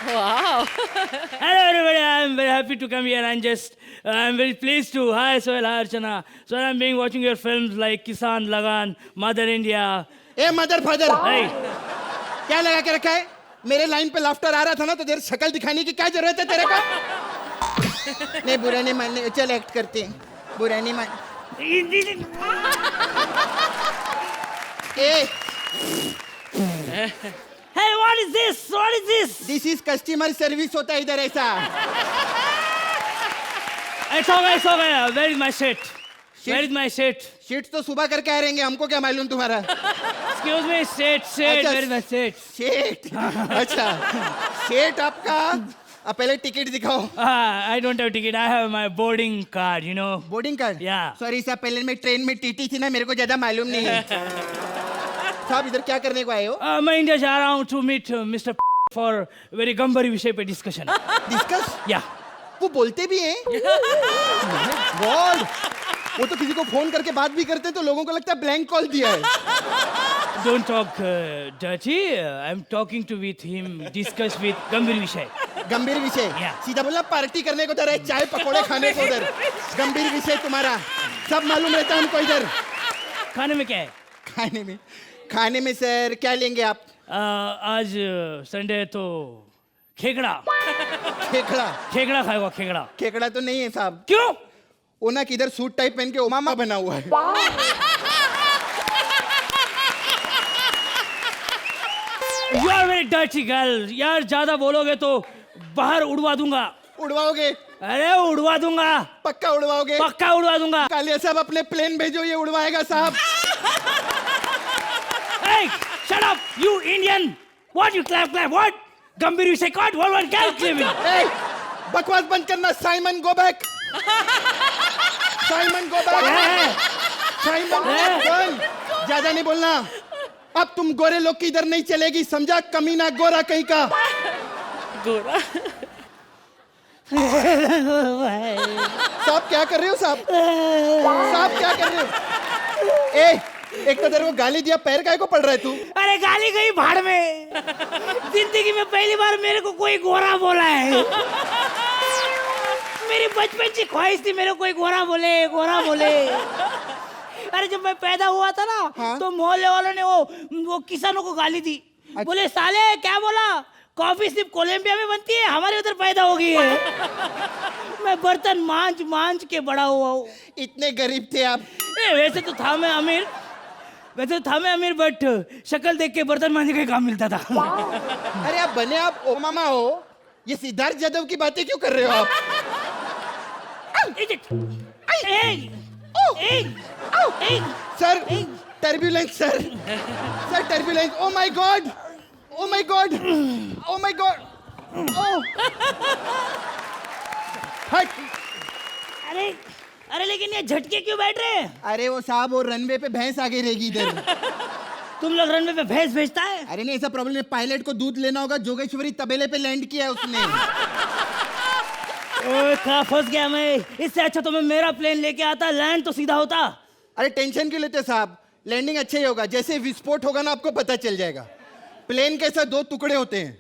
वाह। Hello everybody, I'm very happy to come here and just I'm very pleased to. Hi Sohail, hi Archana. So I'm being watching your films like Kisan, Lagan, Mother India. A mother father, Hey, क्या लगा के रखा है? मेरे line पे laughter आ रहा था ना, तो देर शक्ल दिखाने की क्या जरूरत है तेरे को? नहीं बुरा नहीं मानने, चल एक्ट करते हैं, बुरा नहीं मान। ए, hey, what is this? What is this? This is customer service होता है इधर ऐसा। It's okay. Where is my shit? Where is my shit? Sheet तो सुबह करके आ रहेंगे, हमको क्या मालूम तुम्हारा? Excuse me, shit. अच्छा, Where is my shit? शेट, अच्छा, शेट आपका, अब पहले टिकट दिखाओ। I don't have ticket. I have my boarding card, you know. Boarding card? Yeah. Sorry साहब, पहले मैं ट्रेन में टीटी थी ना, मेरे को ज्यादा मालूम नहीं है। साहब इधर क्या करने को आए हो? मैं इंडिया जा रहा हूँ to meet Mr. for very गंभीर विषय पे discussion. डिस्कस? Yeah. वो बोलते भी हैं? गॉड, वो तो किसी को फोन करके बात भी करते हैं तो लोगों को लगता है ब्लैंक कॉल दिया है। Don't talk dirty. I'm talking to with him. Discuss with गंभीर विषय. गंभीर विषय? Yeah. सीधा बोला पार्टी करने को उधर है, चाय पकोड़े खाने को उधर। गंभीर विषय तुम्हारा सब मालूम रहता है हमको इधर। खाने में क्या है? खाने में सर क्या लेंगे आप? आज संडे है तो खेकड़ा खेकड़ा? खाएगा खेकड़ा। खेकड़ा तो नहीं है साहब। क्यों? वो ना किधर सूट टाइप पहन के ओमामा बना हुआ है। You are very dirty girl. यार ज्यादा बोलोगे तो बाहर उड़वा दूंगा। उड़वाओगे? अरे उड़वा दूंगा, पक्का उड़वाओगे? पक्का उड़वा दूंगा। कालिया साहब अपने प्लेन भेजो, ये उड़वाएगा साहब। Hey, shut up, you Indian. What you clap? What? गंभीर विषय कौन? One can't claim it. Hey, बकवास बंद करना। Simon go back. Simon go back. Simon ज्यादा नहीं बोलना। अब तुम गोरे लोग की इधर नहीं चलेगी, समझा? कमीना गोरा कहीं का। गोरा साहब क्या कर रहे हो साहब? साहब क्या कर रहे हो? ए, एक तो तेरे को गाली दिया, पैर काहे को पड़ रहा है तू? अरे गाली गई भाड़ में। जिंदगी में पहली बार मेरे को कोई गोरा बोला है। मेरी बचपन की ख्वाहिश थी मेरे को कोई गोरा बोले। अरे जब मैं पैदा हुआ था ना, हाँ? तो मोहल्ले वालों ने वो किसानों को गाली दी। बोले साले क्या बोला, कॉफी सिर्फ कोलंबिया में बनती है, हमारे उधर पैदा हो गई है। मैं बर्तन मांझ के बड़ा हुआ हूँ। इतने गरीब थे आप? वैसे तो था मैं अमीर, बट शक्ल देख के बर्तन मांझने का काम मिलता था। अरे आप बने आप ओमामा हो, ये सिद्धार्थ यादव की बातें क्यों कर रहे हो आप? Sir turbulence, sir turbulence. O my God, हट। अरे लेकिन ये झटके क्यों बैठ रहे हैं? अरे वो साहब, वो रनवे पे भैंस आगे रहेगी इधर। तुम लोग रनवे पे भैंस भेजता है? अरे नहीं, ऐसा प्रॉब्लम है, पायलट को दूध लेना होगा, जोगेश्वरी तबेले पे लैंड किया है उसने। ओए कहाँ फंस गया मैं। इससे अच्छा तो मैं मेरा प्लेन लेके आता, लैंड तो सीधा होता। अरे टेंशन क्यों लेते साहब, लैंडिंग अच्छा ही होगा। जैसे विस्फोट होगा ना, आपको पता चल जाएगा। प्लेन के साथ दो टुकड़े होते हैं,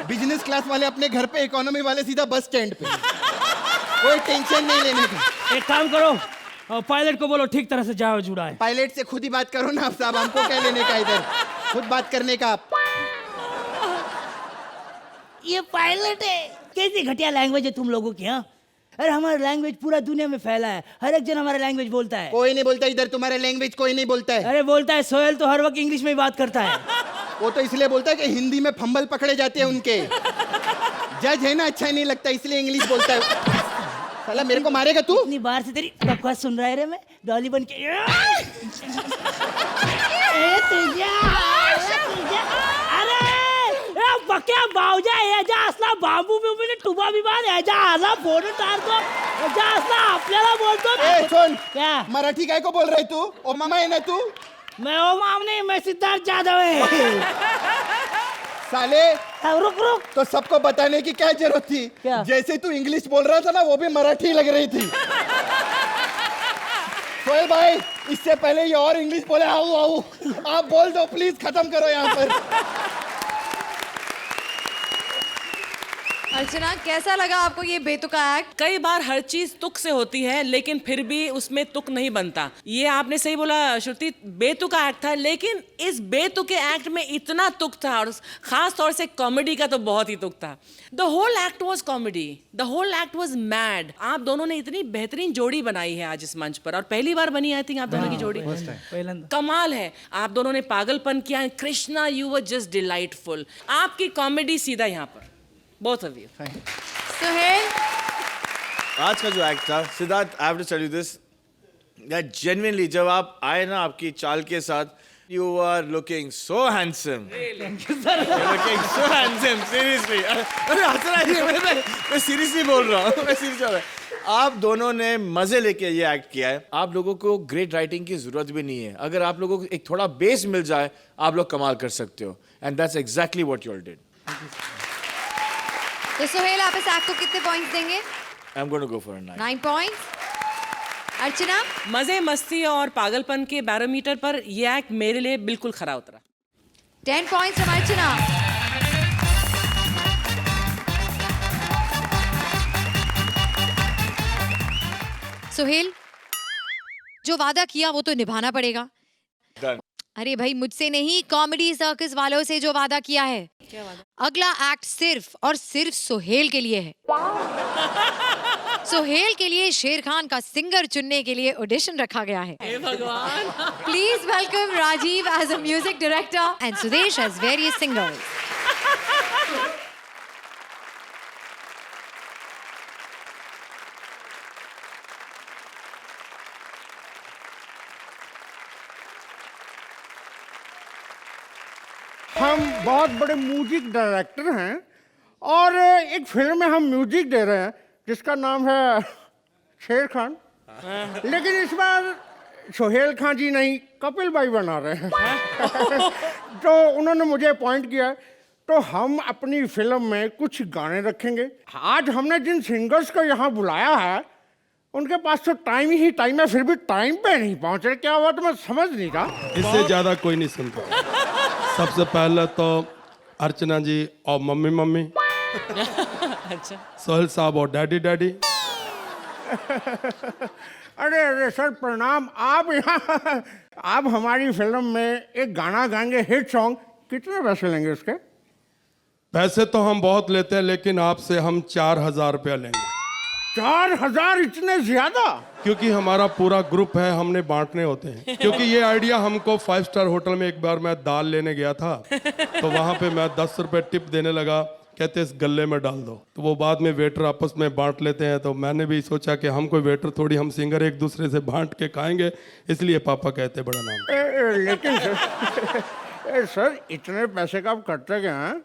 बिजनेस क्लास वाले अपने घर पे, इकोनॉमी वाले सीधा बस स्टैंड पे। कोई टेंशन नहीं लेने की। एक काम करो, पायलट को बोलो ठीक तरह से जाओ जुड़ा है। पायलट से खुद ही बात करो ना आप साहब, हमको क्या लेने का इधर, खुद बात करने का आप। ये पायलट है? कैसी घटिया लैंग्वेज है तुम लोगों की। हाँ, अरे हमारा लैंग्वेज पूरा दुनिया में फैला है, हर एक जन हमारा लैंग्वेज बोलता है। कोई नहीं बोलता इधर, तुम्हारा लैंग्वेज कोई नहीं बोलता है। अरे बोलता है, सोहेल तो हर वक्त इंग्लिश में ही बात करता है। वो तो इसलिए बोलता है कि हिंदी में फंबल पकड़े जाते हैं उनके। जज है ना, अच्छा नहीं लगता इसलिए इंग्लिश बोलता है। साला मेरे को मारेगा तू? इतनी बार से तेरी बकवास सुन रहा है रे मैं, डॉली बन के। बक्या बावजा याच्या असला बांबू बिंबूने टुबा बिबान याच्या आला फोन टारतो याच्या असला आपल्याला बोलतो। ए सुन, क्या मराठी काय को बोल रही तू? ओ मामा है ना तू? मैं ओ माम नहीं, मैं सिद्धार्थ यादव है। साले रुक तो सबको बताने की क्या जरूरत थी? क्या? जैसे तू इंग्लिश बोल रहा था ना, वो भी मराठी लग रही थी। सोहेल भाई, इससे पहले ये और इंग्लिश बोले आओ आप बोल दो प्लीज, खत्म करो यहाँ पर। अर्चना कैसा लगा आपको ये बेतुका एक्ट? कई बार हर चीज तुक से होती है लेकिन फिर भी उसमें तुक नहीं बनता। ये आपने सही बोला श्रुति, बेतुका एक्ट था, लेकिन इस बेतुके एक्ट में इतना तुक था और खास तौर से कॉमेडी का तो बहुत ही तुक था। The whole act was comedy, the whole act was mad. आप दोनों ने इतनी बेहतरीन जोड़ी बनाई है आज इस मंच पर, और पहली बार बनी आई थिंक आप दोनों की जोड़ी। कमाल है, आप दोनों ने पागलपन किया है। Krishna, you were just delightful. आपकी कॉमेडी सीधा यहाँ पर, both of you. सुहेल, आज का जो एक्ट था, Siddharth, I have to tell you this, that genuinely जब आप आए ना आपकी चाल के साथ, you are looking so handsome. Thank you, sir. You're looking so handsome, seriously. अरे हंस रहा है, मैं seriously बोल रहा हूँ, मैं serious बोल रहा हूँ। आप दोनों ने मजे लेके ये एक्ट किया है। आप लोगों को ग्रेट राइटिंग की जरूरत भी नहीं है। अगर आप लोगों को एक थोड़ा बेस मिल जाए, आप लोग कमाल कर सकते हो। And that's exactly what you all did. तो सुहेल आप इस एक्ट को कितने पॉइंट्स देंगे? I'm going to go for a 9. 9 points. अर्चना, मजे, मस्ती और पागलपन के बैरोमीटर पर ये एक्ट मेरे लिए बिल्कुल खरा उतरा। 10 पॉइंट्स फ्रॉम अर्चना। सुहेल, जो वादा किया वो तो निभाना पड़ेगा। Done. अरे भाई, मुझसे नहीं, कॉमेडी सर्कस वालों से जो वादा किया है। क्या वादा? अगला एक्ट सिर्फ और सिर्फ सुहेल के लिए है। सुहेल के लिए शेर खान का सिंगर चुनने के लिए ऑडिशन रखा गया है। हे भगवान। Please welcome Rajeev as a music director and Sudesh as various singers. हम बहुत बड़े म्यूजिक डायरेक्टर हैं और एक फिल्म में हम म्यूजिक दे रहे हैं जिसका नाम है शेर खान, लेकिन इस बार सोहेल खान जी नहीं, कपिल भाई बना रहे हैं। तो उन्होंने मुझे अपॉइंट किया, तो हम अपनी फिल्म में कुछ गाने रखेंगे। आज हमने जिन सिंगर्स को यहाँ बुलाया है उनके पास तो टाइम ही टाइम है, फिर भी टाइम पे नहीं पहुँच रहे। क्या हुआ तो मैं समझ नहीं रहा। इससे ज्यादा कोई नहीं सुनता। सबसे पहले तो अर्चना जी और मम्मी मम्मी, अच्छा, सोहेल साहब और डैडी डैडी। अरे अरे सर प्रणाम। आप यहाँ आप हमारी फिल्म में एक गाना गाएंगे, हिट सॉन्ग, कितने पैसे लेंगे उसके? पैसे तो हम बहुत लेते हैं, लेकिन आपसे हम 4,000 रुपया लेंगे। 4,000? इतने ज्यादा? क्योंकि हमारा पूरा ग्रुप है, हमने बांटने होते हैं। क्योंकि ये आइडिया हमको 5 स्टार होटल में एक बार मैं दाल लेने गया था, तो वहाँ पे मैं 10 रुपये टिप देने लगा, कहते इस गले में डाल दो। तो वो बाद में वेटर आपस में बांट लेते हैं। तो मैंने भी सोचा कि हम कोई वेटर थोड़ी, हम सिंगर एक दूसरे से बांट के खाएंगे, इसलिए पापा कहते बड़ा नाम। लेकिन सर, सर इतने पैसे का आप करते क्या हैं?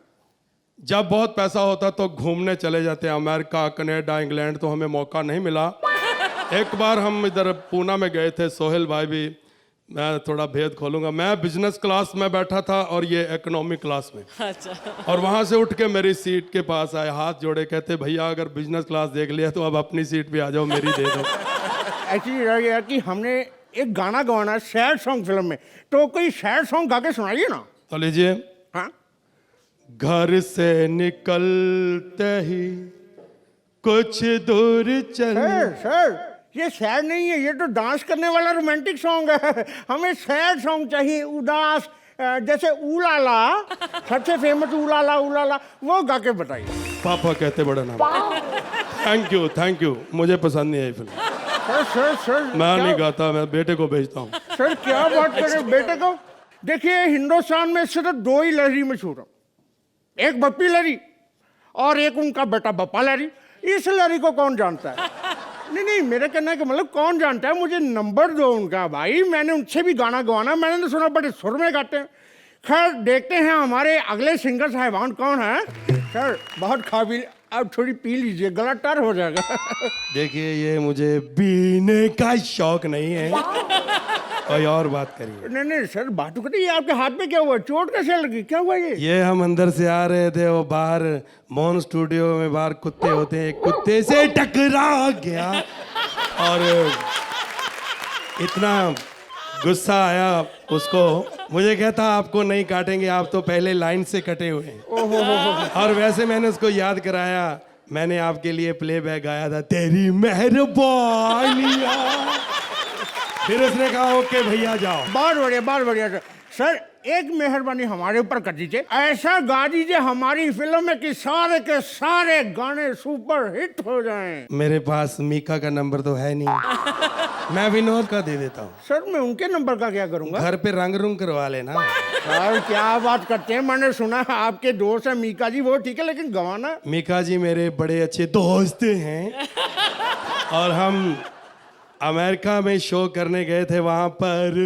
जब बहुत पैसा होता तो घूमने चले जाते हैं, अमेरिका, कनाडा, इंग्लैंड। तो हमें मौका नहीं मिला। एक बार हम इधर पूना में गए थे, सोहेल भाई भी, मैं थोड़ा भेद खोलूंगा, मैं बिजनेस क्लास में बैठा था और ये इकोनॉमी क्लास में। अच्छा। और वहां से उठ के मेरी सीट के पास आए, हाथ जोड़े, कहते भैया अगर बिजनेस क्लास देख लिया तो अब अपनी सीट पे आ जाओ, मेरी दे दो। ऐसी रह गया कि हमने एक गाना गवाना है सैड सॉन्ग फिल्म में, तो कोई सैड सॉन्ग गा के सुनाइए ना। तो लीजिए। हाँ, घर से निकलते ही कुछ दूर चल। सर ये सैड नहीं है, ये तो डांस करने वाला रोमांटिक सॉन्ग है। हमें सैड सॉन्ग चाहिए, उदास, जैसे ऊलाला, सबसे फेमस ऊलाला ऊलाला, वो गा के बताइए। पापा कहते बड़ा नाम। थैंक यू, मुझे पसंद नहीं आई फिल्म। सर मैं नहीं गाता, मैं बेटे को भेजता हूँ। सर क्या बात कर रहे हैं, बेटे को? देखिए हिंदुस्तान में सिर्फ 2 ही लहरी मशहूर है, एक बप्पी लहरी और एक उनका बेटा बप्पा लहरी। इस लहरी को कौन जानता है? नहीं, मेरे कहने का मतलब कौन जानता है? मुझे नंबर दो उनका भाई, मैंने उनसे भी गाना गवाना। मैंने तो सुना बड़े सुर में गाते हैं। खैर देखते हैं हमारे अगले सिंगर साहिबान कौन है। सर बहुत काबिल, आप थोड़ी पी लीजिए, गला टर हो जाएगा। देखिए ये मुझे पीने का शौक नहीं है, कोई और बात करिए। नहीं सर, बात करिए। ये आपके हाथ में क्या हुआ? चोट कैसे लगी? क्या हुआ ये हम अंदर से आ रहे थे, वो बाहर मोहन स्टूडियो में बाहर कुत्ते होते हैं, कुत्ते से टकरा गया और इतना गुस्सा आया उसको। मुझे कहता आपको नहीं काटेंगे, आप तो पहले लाइन से कटे हुए हैं। और वैसे मैंने उसको याद कराया मैंने आपके लिए प्लेबैक गाया था, तेरी मेहरबानियाँ। फिर उसने कहा ओके भैया जाओ। बहुत बढ़िया, बहुत बढ़िया सर। सर एक मेहरबानी हमारे ऊपर कर दीजिए, ऐसा गा दीजिए हमारी फिल्म में कि सारे के सारे गाने सुपर हिट हो जाएं। मेरे पास मीका का नंबर तो है नहीं, मैं विनोद का दे देता हूँ। सर मैं उनके नंबर का क्या करूंगा? घर पे रंग रूंग करवा लेना। सर क्या बात करते हैं, मैंने सुना है आपके दोस्त है मीका जी, वो ठीक है, लेकिन गवाना? मीका जी मेरे बड़े अच्छे दोस्त हैं और हम अमेरिका में शो करने गए थे, वहां पर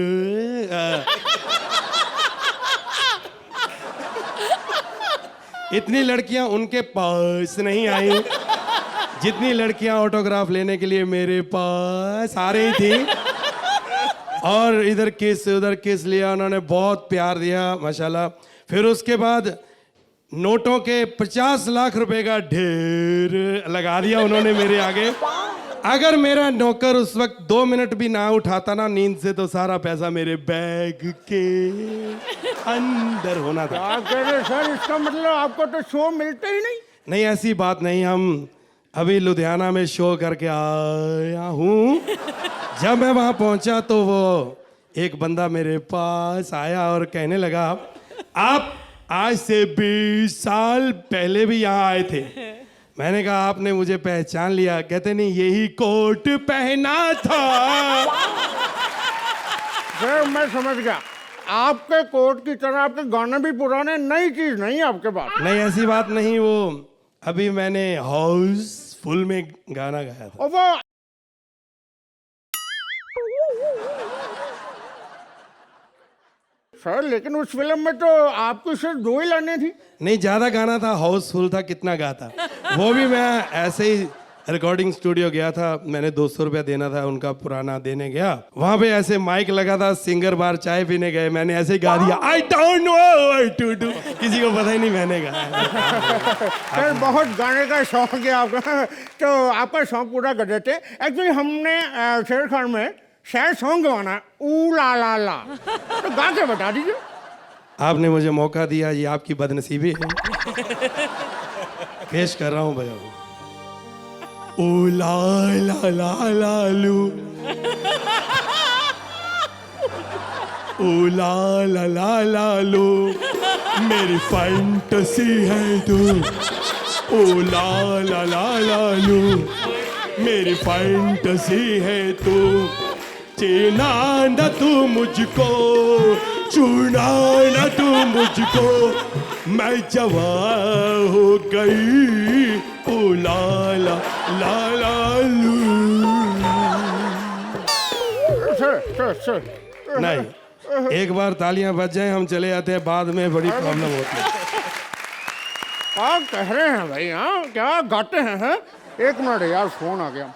इतनी लड़कियां उनके पास नहीं आई जितनी लड़कियां ऑटोग्राफ लेने के लिए मेरे पास आ रही थी। और इधर किस उधर किस लिया, उन्होंने बहुत प्यार दिया माशाल्लाह। फिर उसके बाद नोटों के 50 लाख रुपए का ढेर लगा दिया उन्होंने मेरे आगे। अगर मेरा नौकर उस वक्त 2 मिनट भी ना उठाता ना नींद से, तो सारा पैसा मेरे बैग के अंदर होना था। क्या कह रहे सर, इसका मतलब आपको तो शो मिलते ही नहीं? नहीं ऐसी बात नहीं, हम अभी लुधियाना में शो करके आया हूँ। जब मैं वहां पहुंचा तो वो एक बंदा मेरे पास आया और कहने लगा, आप आज से 20 साल पहले भी यहाँ आए थे। मैंने कहा आपने मुझे पहचान लिया? कहते नहीं, यही कोट पहना था। सर मैं समझ गया, आपके कोट की तरह आपके गाने भी पुराने, नई चीज नहीं आपके पास। नहीं ऐसी बात नहीं, वो अभी मैंने हाउस फुल में गाना गाया था। और वो सर लेकिन उस फिल्म में तो आपको सिर्फ 2 ही लाइनें थी। नहीं ज्यादा गाना था, हाउसफुल था, कितना गाता। वो भी मैं ऐसे ही रिकॉर्डिंग स्टूडियो गया था, मैंने 200 रुपया देना था उनका पुराना, देने गया वहां पे ऐसे माइक लगा था, सिंगर बार चाय पीने गए, मैंने ऐसे ही गा दिया, I don't know what to do, किसी को पता ही नहीं मैंने गाया। सर बहुत गाने का शौक है आपका, तो आपका शौक पूरा कर देते। एक्चुअली हमने शेर खान में सैड सॉन्ग गवाना है, ऊ ला ला ला, तो गा के बता दीजिए। आपने मुझे मौका दिया, ये आपकी बदनसीबी है। पेश कर रहा हूँ भैया। ओ ला ला ला ला लू, ओ ला ला ला ला लो, मेरी फैंटेसी है तू। ओ ला ला ला ला लो, मेरी फैंटेसी है तू। चीना न तू मुझको, चूना न तू मुझको, मैं जवान हो गई। ओ ला ला ला ला लू। सर नहीं, एक बार तालियां बज जाएं हम चले जाते हैं, बाद में बड़ी प्रॉब्लम होती है। क्या कह रहे हैं भाई? हाँ क्या गाते हैं? हाँ? 1 मिनट यार, फोन आ गया।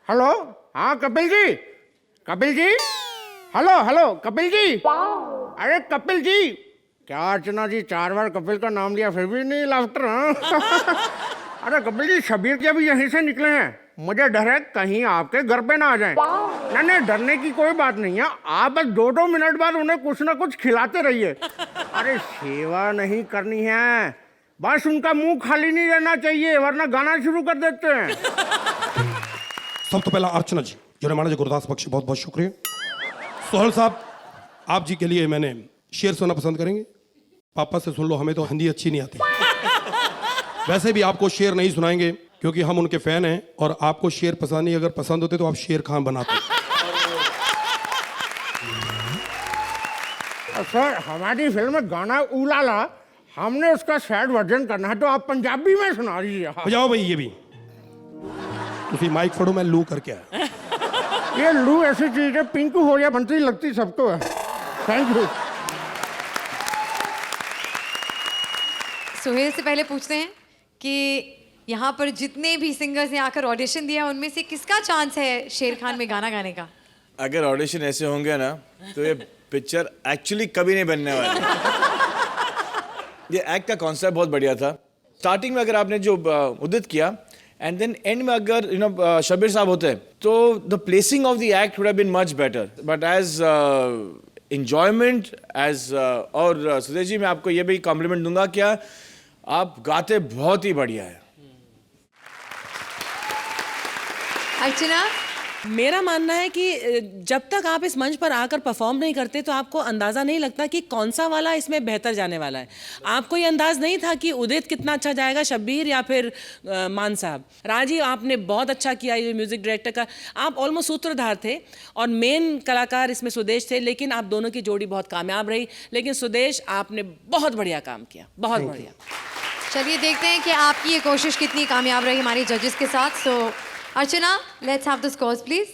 हेलो, हाँ कपिल जी, कपिल जी, हेलो हेलो कपिल जी, अरे कपिल जी, क्या अर्चना जी 4 बार कपिल का नाम लिया फिर भी नहीं लाफ्टर? हाँ? अरे कपिल जी, शबीर जी अभी यहीं से निकले हैं, मुझे डर है कहीं आपके घर पे ना आ जाएं। नहीं डरने की कोई बात नहीं है, आप बस 2-2 मिनट बाद उन्हें कुछ ना कुछ खिलाते रहिए। अरे सेवा नहीं करनी है, बस उनका मुंह खाली नहीं रहना चाहिए, वरना गाना शुरू कर देते हैं। सब तो पहला अर्चना जी, जो हमारा जो गुरदास बख्शी, बहुत बहुत शुक्रिया। सोहल साहब, आप जी के लिए मैंने शेर सुनना पसंद करेंगे? पापा से सुन लो, हमें तो हिंदी अच्छी नहीं आती। वैसे भी आपको शेर नहीं सुनाएंगे क्योंकि हम उनके फैन हैं, और आपको शेर पसंद नहीं, अगर पसंद होते तो आप शेर खान बनाते। सर हमारी फिल्म में गाना उलाला, हमने उसका सैड वर्जन करना है, तो आप पंजाबी में सुना दीजिए। बजाओ भाई ये भी। तुसी माइक फड़ो, मैं लू करके आया। ये लू ऐसी चीज है, पिंकू हो या बनती लगती सबको है। Thank you. सोहेल से पहले पूछते हैं कि यहाँ पर जितने भी सिंगर्स ने आकर ऑडिशन दिया, उनमें से किसका चांस है शेर खान में गाना गाने का? अगर ऑडिशन ऐसे होंगे ना तो ये पिक्चर एक्चुअली कभी नहीं बनने वाली। ये एक्ट का कॉन्सेप्ट बहुत बढ़िया था। स्टार्टिंग में अगर आपने जो उदित किया, एंड देन एंड में अगर शबीर साहब होते तो the placing of the act would have been much better, but as enjoyment as और सुदेश जी, मैं आपको ये भी कॉम्प्लीमेंट दूंगा, क्या आप गाते बहुत ही बढ़िया है, अर्चना, मेरा मानना है कि जब तक आप इस मंच पर आकर परफॉर्म नहीं करते तो आपको अंदाज़ा नहीं लगता कि कौन सा वाला इसमें बेहतर जाने वाला है। आपको ये अंदाज़ नहीं था कि उदित कितना अच्छा जाएगा, शब्बीर या फिर मान साहब। राजीव, आपने बहुत अच्छा किया, ये म्यूज़िक डायरेक्टर का आप ऑलमोस्ट सूत्रधार थे और मेन कलाकार इसमें सुदेश थे, लेकिन आप दोनों की जोड़ी बहुत कामयाब रही। लेकिन सुदेश, आपने बहुत बढ़िया काम किया, बहुत बढ़िया। चलिए देखते हैं कि आपकी ये कोशिश कितनी कामयाब रही हमारे जजेस के साथ। So Archana, let's have the scores please.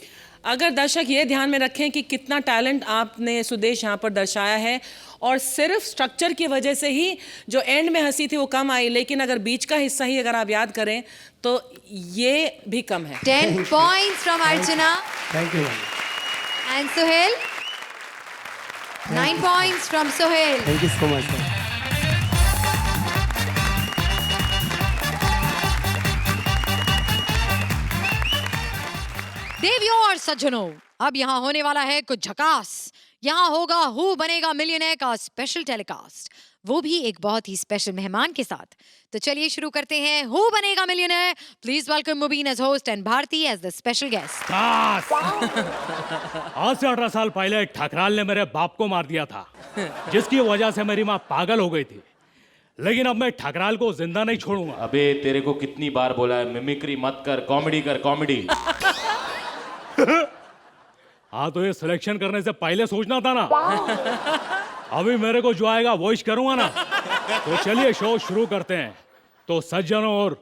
अगर दर्शक ये ध्यान में रखें कि कितना टैलेंट आपने सुदेश यहाँ पर दर्शाया है, और सिर्फ स्ट्रक्चर की वजह से ही जो एंड में हंसी थी वो कम आई, लेकिन अगर बीच का हिस्सा ही अगर आप याद करें तो ये भी कम है। 10 points from Archana. Thank you And Sohail? 9 points from Sohail. Thank you so much sir. देवियों और सज्जनों, अब यहाँ होने वाला है कुछ झकास। यहाँ होगा हु बनेगा मिलियनेयर का स्पेशल टेलीकास्ट, वो भी एक बहुत ही स्पेशल मेहमान के साथ। तो चलिए शुरू करते हैं हु बनेगा millionaire. Please welcome Mubeen as host and Bharti as the special guest. आज से 18 साल पहले ठकराल ने मेरे बाप को मार दिया था, जिसकी वजह से मेरी माँ पागल हो गई थी। लेकिन अब मैं ठकराल को जिंदा नहीं छोड़ूंगा। अबे तेरे को कितनी बार बोला है मिमिक्री मत कर, कॉमेडी कर, कॉमेडी। हाँ, तो ये सिलेक्शन करने से पहले सोचना था ना। अभी मेरे को जो आएगा वो ही करूंगा ना। तो चलिए शो शुरू करते हैं। तो सज्जनों और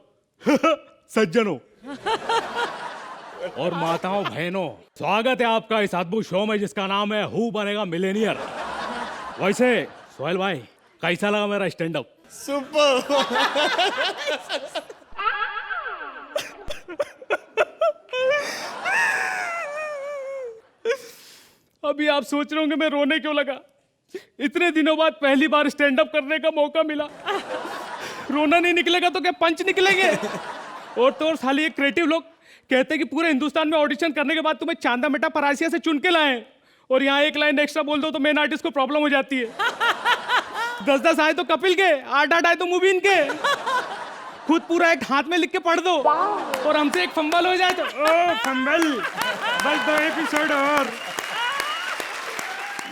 सज्जनों और माताओं बहनों, स्वागत है आपका इस अद्भुत शो में जिसका नाम है हु बनेगा मिलियनेयर। वैसे सोहेल भाई, कैसा लगा मेरा स्टैंड अप? अभी आप सोच रहे होंगे मैं रोने क्यों लगा। इतने दिनों बाद पहली बार स्टैंड अप करने का मौका मिला। रोना नहीं निकलेगा तो क्या पंच निकलेंगे? और तो और साली एक क्रिएटिव लोग कहते हैं कि पूरे हिंदुस्तान में ऑडिशन करने के बाद तुम्हें चांदा मेटा परासिया से चुन के लाए, और यहाँ एक लाइन एक्स्ट्रा बोल दो तो मेन आर्टिस्ट को प्रॉब्लम हो जाती है। 10-10 आए तो कपिल के, 8-8 आए तो मुबीन के। खुद पूरा एक हाथ में लिख के पढ़ दो और हमसे एक फंबल हो जाए तो ओ फंबल, बस 2 एपिसोड और।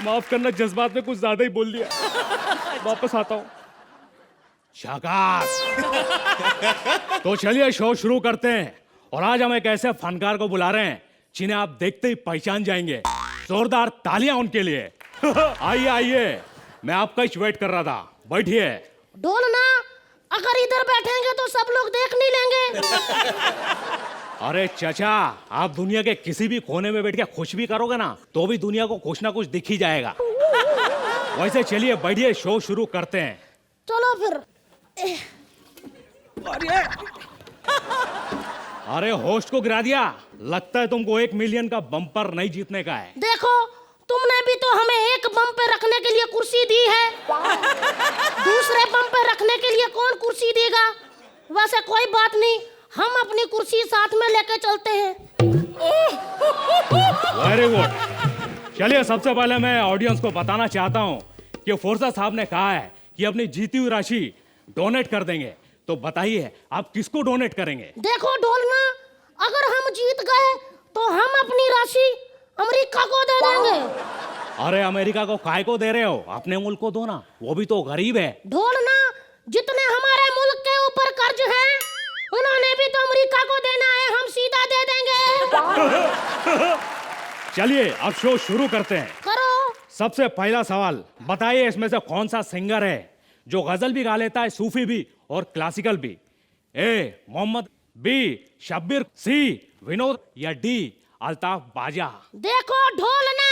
माफ करना, जज्बात में कुछ ज्यादा ही बोल दिया। वापस आता हूँ। शाकाश। तो चलिए शो शुरू करते हैं। और आज हम एक ऐसे फनकार को बुला रहे हैं जिन्हें आप देखते ही पहचान जाएंगे। जोरदार तालियां उनके लिए। आइए आइए, मैं आपका ही वेट कर रहा था, बैठिए। ढोलना, अगर इधर बैठेंगे तो सब लोग देख नहीं लेंगे। अरे चाचा, आप दुनिया के किसी भी कोने में बैठ के खुश भी करोगे ना तो भी दुनिया को कुछ ना कुछ दिख ही जाएगा। वैसे चलिए बैठिए, शो शुरू करते हैं। चलो फिर। अरे होस्ट को गिरा दिया। लगता है तुमको 1 मिलियन का बम्पर नहीं जीतने का है। देखो, तुमने भी तो हमें एक बम पे रखने के लिए कुर्सी दी है। दूसरे बम पे रखने के लिए कौन कुर्सी देगा? वैसे कोई बात नहीं, हम अपनी कुर्सी साथ में लेके चलते हैं। Very good. चलिए, सबसे पहले मैं ऑडियंस को बताना चाहता हूँ कि फोर्सा साहब ने कहा है कि अपनी जीती हुई राशि डोनेट कर देंगे। तो बताइए आप किसको डोनेट करेंगे? देखो ढोलना, अगर हम जीत गए तो हम अपनी राशि अमेरिका को दे देंगे। अरे अमेरिका को काय को दे रहे हो? अपने मुल्क को दो ना, वो भी तो गरीब है। ढोलना, जितने हमारे मुल्क के ऊपर कर्ज है उन्होंने भी तो अमेरिका को देना है, हम सीधा दे देंगे। चलिए अब शो शुरू करते हैं। करो। सबसे पहला सवाल, बताइए इसमें से कौन सा सिंगर है जो गजल भी गा लेता है, सूफी भी और क्लासिकल भी? ए मोहम्मद, बी शब्बीर, सी विनोद, या डी अल्ताफ बाजा? देखो ढोलना,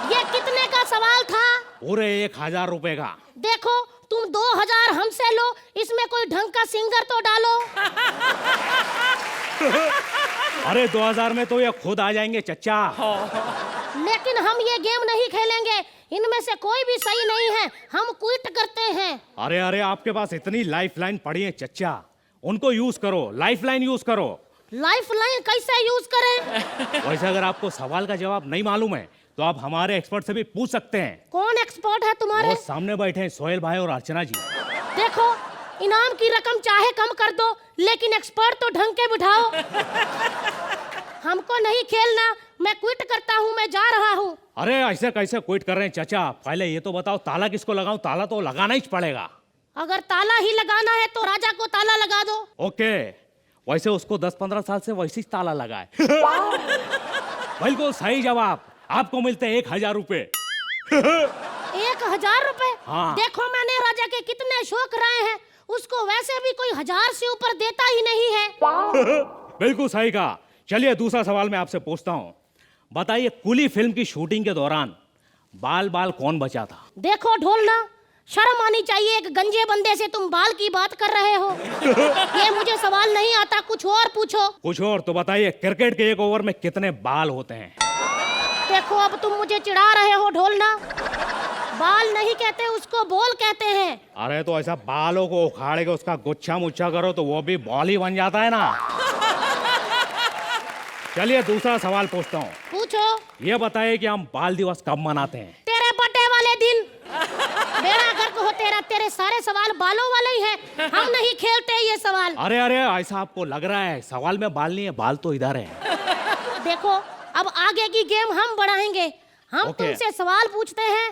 ये कितने का सवाल था? पूरे 1000 रुपए का। देखो, तुम 2000 हमसे लो, इसमें कोई ढंग का सिंगर तो डालो। अरे 2000 में तो ये खुद आ जाएंगे चच्चा। लेकिन हम ये गेम नहीं खेलेंगे, इनमें से कोई भी सही नहीं है, हम क्विट करते हैं। अरे अरे, आपके पास इतनी लाइफलाइन पड़ी है चच्चा, उनको यूज करो, लाइफलाइन यूज करो। लाइफलाइन कैसे यूज करें? वैसे अगर आपको सवाल का जवाब नहीं मालूम है तो आप हमारे एक्सपर्ट से भी पूछ सकते हैं। कौन एक्सपर्ट है तुम्हारे? वो सामने बैठे हैं सोहेल भाई और अर्चना जी। देखो, इनाम की रकम चाहे कम कर दो, लेकिन एक्सपर्ट तो ढंग के बिठाओ। हमको नहीं खेलना, मैं क्विट करता हूँ, मैं जा रहा हूँ। अरे ऐसे कैसे क्विट कर रहे हैं चाचा? पहले ये तो बताओ ताला किसको लगाऊं? ताला तो लगाना ही पड़ेगा। अगर ताला ही लगाना है तो राजा को ताला लगा दो। ओके, वैसे उसको 10-15 साल से वैसे ही ताला लगा है। बिल्कुल सही जवाब। आपको मिलते 1,000 रुपए। 1,000 रुपए? हाँ। देखो मैंने राजा के कितने शो कराए हैं, उसको वैसे भी कोई 1000 से ऊपर देता ही नहीं है। बिल्कुल सही कहा। चलिए दूसरा सवाल मैं आपसे पूछता हूँ। बताइए, कूली फिल्म की शूटिंग के दौरान बाल बाल कौन बचा था? देखो ढोलना, शर्म आनी चाहिए, एक गंजे बंदे से तुम बाल की बात कर रहे हो। ये मुझे सवाल नहीं आता, कुछ और पूछो। कुछ और तो बताइए, क्रिकेट के एक ओवर में कितने बाल होते हैं? देखो अब तुम मुझे चिढ़ा रहे हो ढोलना। बाल नहीं कहते उसको, बॉल कहते हैं। अरे तो ऐसा बालों को उखाड़ के उसका गुच्छा मुच्छा करो तो वो भी बॉल ही बन जाता है ना। चलिए दूसरा सवाल पूछता हूँ। पूछो। ये बताइए कि हम बाल दिवस कब मनाते हैं? तेरे बर्थडे वाले दिन। मेरा गर्क हो तेरा, तेरे सारे सवाल बालों वाले ही हैं। हम नहीं खेलते ये सवाल। अरे अरे, ऐसा आपको लग रहा है? सवाल में बाल नहीं है, बाल तो इधर है। देखो अब आगे की गेम हम बढ़ाएंगे। हम ओके। तुमसे सवाल पूछते हैं।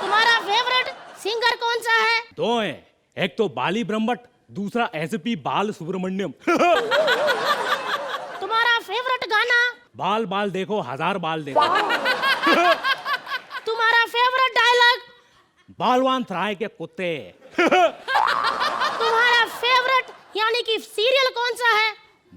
तुम्हारा फेवरेट सिंगर कौन सा है? दो हैं, एक तो बाली ब्रह्मट, दूसरा एसपी बाल सुब्रमण्यम। तुम्हारा फेवरेट गाना? बाल बाल देखो, 1000 बाल देखो। तुम्हारा फेवरेट डायलॉग? बालवान राय के कुत्ते। तुम्हारा फेवरेट यानी कि सीरियल कौन सा है?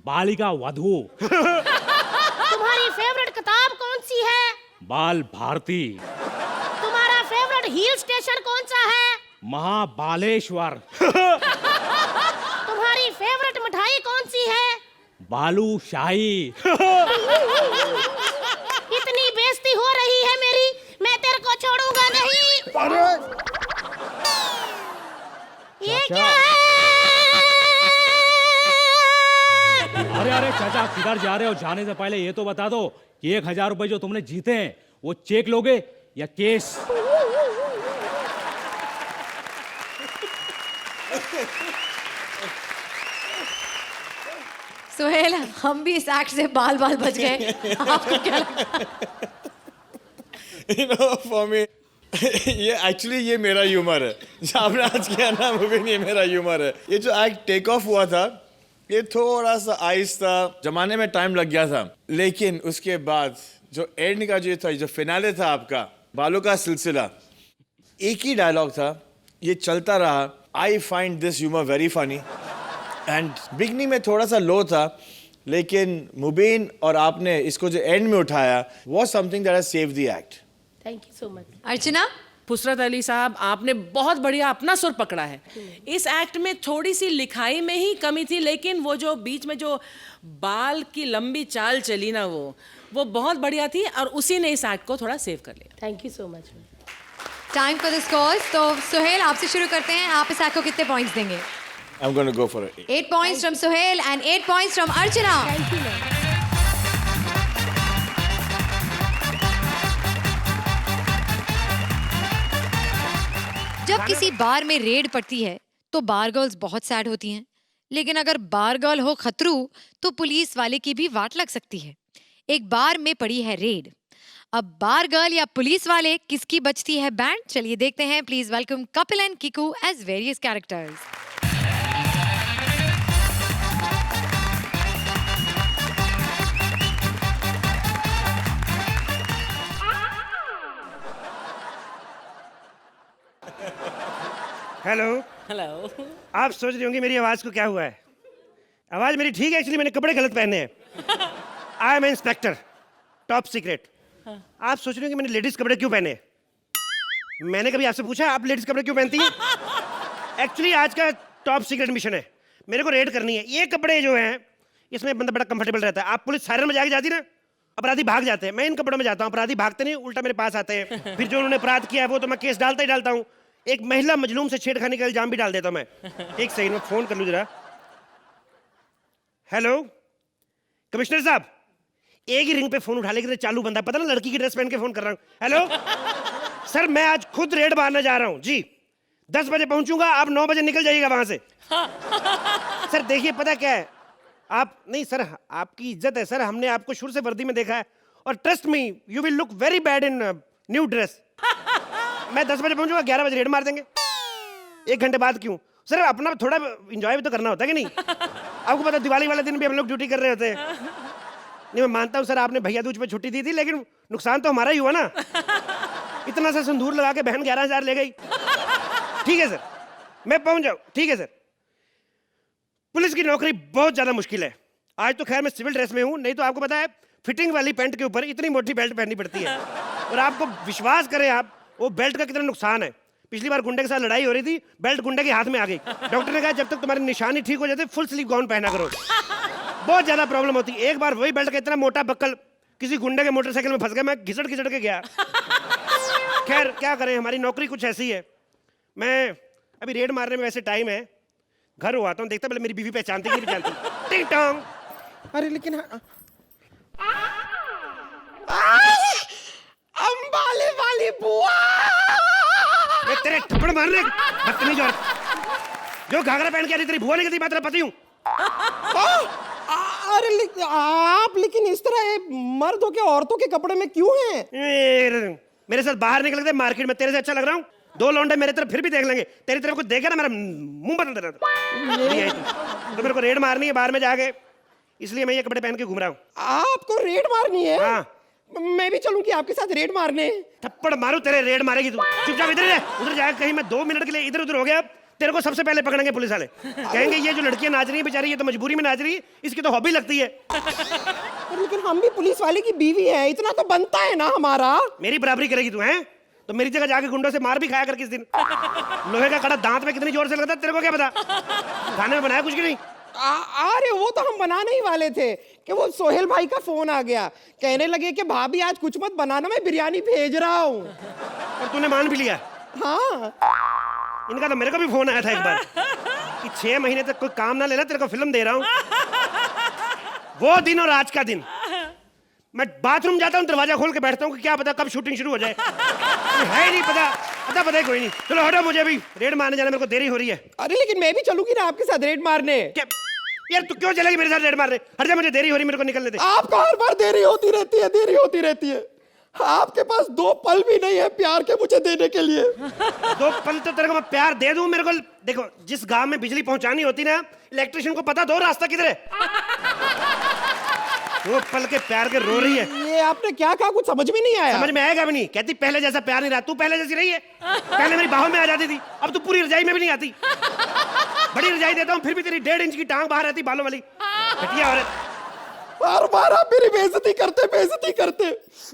बालिका वधू। तुम्हारी फेवरेट किताब कौन सी है? बाल भारती। तुम्हारा फेवरेट हिल स्टेशन कौन सा है? महाबालेश्वर। तुम्हारी फेवरेट मिठाई कौन सी है? बालू शाही। इतनी बेइज्जती हो रही है मेरी, मैं तेरे को छोड़ूंगा नहीं। ये क्या है? अरे अरे चाचा, किधर जा रहे हो? जाने से पहले ये तो बता दो कि 1,000 रुपए जो तुमने जीते हैं वो चेक लोगे या केस? सुहेल, हम भी इस एक्ट से बाल बाल बच गए। आपको क्या लगता है? You know, for me, ये मेरा ह्यूमर है। जो आपने आज किया ना मुबीन, ये मेरा ह्यूमर है। ये जो एक्ट टेक ऑफ हुआ था, ये थोड़ा सा आहिस्ता जमाने में टाइम लग गया था, लेकिन उसके बाद जो एंड का जो था, जो फिनाले था आपका बालों का सिलसिला, एक ही डायलॉग था, ये चलता रहा। I find this humour very funny and beginning में थोड़ा सा लो था, लेकिन मुबीन और आपने इसको जो एंड में उठाया, was something that has saved the act. Thank you so much. Archana, Nusrat Ali sahab, आपने बहुत बढ़िया अपना सुर पकड़ा है। इस एक्ट में थोड़ी सी लिखाई में ही कमी थी, लेकिन वो जो बीच में जो बाल की लंबी चाल चली ना, वो बहुत बढ़िया थी और उसी ने इस एक्ट को थोड़ा सेव कर लिया। Thank you so much. Time for the scores. तो सुहेल, आपसे शुरू करते हैं। आप इस एक्ट को कितने पॉइंट्स देंगे? I'm going to go for it. 8 points from Suhail and 8 points from Archana. Thank you ma'am. जब किसी बार में रेड पड़ती है तो बार गर्ल्स बहुत सैड होती हैं, लेकिन अगर बार गर्ल हो खतरू तो पुलिस वाले की भी वाट लग सकती है। एक बार में पड़ी है रेड, अब बार गर्ल या पुलिस वाले किसकी बचती है बैंड? चलिए देखते हैं। Please welcome Kapil and Kiku as various characters. Hello. Hello. आप सोच रहे होंगे मेरी आवाज को क्या हुआ है। आवाज मेरी ठीक है, एक्चुअली मैंने कपड़े गलत पहने हैं। I am inspector, top secret. आप सोच रहे होंगे मैंने लेडीज कपड़े क्यों पहने। मैंने कभी आपसे पूछा आप लेडीज कपड़े क्यों पहनती हैं? एक्चुअली आज का टॉप सीक्रेट मिशन है, मेरे को रेड करनी है। ये कपड़े जो हैं इसमें बंदा बड़ा कंफर्टेबल रहता है। आप पुलिस सायरन में जाके जाती ना, अपराधी भाग जाते हैं, मैं इन कपड़ों में जाता हूँ। अपराधी भागते नहीं, उल्टा मेरे पास आते हैं। फिर जो उन्होंने अपराध किया है वो तो मैं केस डालता ही डालता हूँ। एक महिला मजलूम से छेड़खानी का इल्जाम भी डाल देता हूँ मैं। एक सेकंड में फोन कर लूँ जरा। हेलो कमिश्नर साहब, एक ही रिंग पे फोन उठा, लेकिन चालू बंदा, पता ना लड़की की ड्रेस पहन के फोन कर रहा हूँ। हेलो सर मैं आज खुद रेड मारने जा रहा हूँ जी। 10 बजे पहुंचूंगा, आप 9 बजे निकल जाइएगा वहां से। सर देखिए पता क्या है, आप नहीं सर, आपकी इज्जत है सर, हमने आपको शुरू से वर्दी में देखा है और trust me you will look very bad in new dress. मैं 10 बजे पहुंचूंगा, 11 बजे रेड मार देंगे। 1 घंटे बाद क्यों सर, अपना थोड़ा एंजॉय भी तो करना होता है कि नहीं? आपको पता दिवाली वाले दिन भी हम लोग ड्यूटी कर रहे होते हैं। नहीं मैं मानता हूँ सर आपने भैया दूज पे छुट्टी दी थी, लेकिन नुकसान तो हमारा ही हुआ ना। इतना सा सिंदूर लगा के बहन 11,000 ले गई। ठीक है सर मैं पहुंच जाऊँ, ठीक है सर। पुलिस की नौकरी बहुत ज्यादा मुश्किल है। आज तो खैर मैं सिविल ड्रेस में हूँ, नहीं तो आपको पता है फिटिंग वाली पैंट के ऊपर इतनी मोटी बेल्ट पहननी पड़ती है। और आपको विश्वास करें आप, वो बेल्ट का कितना नुकसान है। पिछली बार गुंडे के साथ लड़ाई हो रही थी, बेल्ट गुंडे के हाथ में आ गई। डॉक्टर ने कहा जब तक तुम्हारी निशानी ठीक हो जाती फुल स्लीव गाउन पहना करो, बहुत ज्यादा प्रॉब्लम होती। एक बार वही बेल्ट का इतना मोटा बक्कल किसी गुंडे के मोटरसाइकिल में फंस गया, मैं घिसट घिसट के गया। खैर क्या करें, हमारी नौकरी कुछ ऐसी है। मैं अभी रेड मारने में वैसे टाइम है, घर हुआ हूँ, देखता पहले मेरी बीवी पहचानती कि नहीं पहचानती। टिंग टोंग। अरे लेकिन अंबाले वाली बुआ, मैं तेरे थप्पड़ मारने बदतमीज औरत, जो घाघरा पहन के आ रही तेरी बुआ निकलती, मैं तेरा पति हूँ। अरे आप लेकिन इस तरह मर्द हो के औरतों के कपड़े में क्यों हैं? मेरे साथ बाहर निकल गए मार्केट में, तेरे से अच्छा लग रहा हूँ? 2 लौंडे मेरे तरफ फिर भी देख लेंगे, तेरी तरफ कुछ देखे ना मेरा मुंह बदल देना। तो मेरे को रेड मारनी है बाहर में जाके, इसलिए मैं ये कपड़े पहन के घूम रहा हूँ। आपको रेड मारनी है? हाँ। मैं भी चलूं कि आपके साथ रेड मारने? थप्पड़ मारू तेरे, रेड मारेगी तू। चुपचाप इधर जा, उधर जाएगा कहीं। मैं 2 मिनट के लिए इधर उधर हो गया, तेरे को सबसे पहले पकड़ेंगे पुलिस वाले। कहेंगे ये जो लड़कियां नाच रही है बेचारी, ये तो मजबूरी में नाच रही है, इसकी तो हॉबी लगती है। लेकिन हम भी पुलिस वाले की बीवी है, इतना तो बनता है ना हमारा। मेरी बराबरी करेगी तू? हैं तो मेरी जगह जाके गुंडों से मार भी खाया कर किस दिन। लोहे का कड़ा दांत में कितनी जोर से लगता है तेरे को क्या पता? खाने में बनाया कुछ की नहीं? अरे वो तो हम बनाने ही वाले थे कि वो सोहेल भाई का फोन आ गया, कहने लगे कि भाभी आज कुछ मत बनाना, मैं बिरयानी भेज रहा हूँ। और तूने मान भी लिया? हाँ। इनका तो मेरे को भी फोन आया था एक बार कि 6 महीने तक कोई काम ना लेना, तेरे को फिल्म दे रहा हूँ। वो दिन और आज का दिन, मैं बाथरूम जाता हूँ, दरवाजा खोल के बैठता हूँ कि क्या पता कब शूटिंग शुरू हो जाए। है ही नहीं पता, पता कोई नहीं। चलो हटो, मुझे अभी रेड मारने जाना, मेरे को देरी हो रही है। अरे लेकिन मैं भी चलूंगी ना आपके साथ रेड मारने। क्या यार तू क्यों चलेगी मेरे साथ रेड मारने? हट जा, मुझे देरी हो रही, मेरे को निकलने दे। आपको हर बार देरी होती रहती है, देरी होती रहती है। आपके पास 2 पल भी नहीं है प्यार के मुझे देने के लिए। 2 पल तो तेरे को मैं प्यार दे दूं। मेरे को देखो, जिस गांव में बिजली पहुंचानी होती ना, इलेक्ट्रिशियन को पता दो रास्ता किधर है। 2 पल के प्यार के रो रही है। ये आपने क्या कहा, कुछ समझ में नहीं आया। समझ में आएगा भी नहीं। कहती पहले जैसा प्यार नहीं रहा, तू पहले जैसी रही है। पहले मेरी बाहों में आ जाती थी, अब तू पूरी रजाई में भी नहीं आती। बड़ी रजाई देता हूँ फिर भी तेरी 1.5 इंच की टांग बाहर रहती बालों वाली। घटिया औरत। बार बार आप मेरी बेइज्जती करते।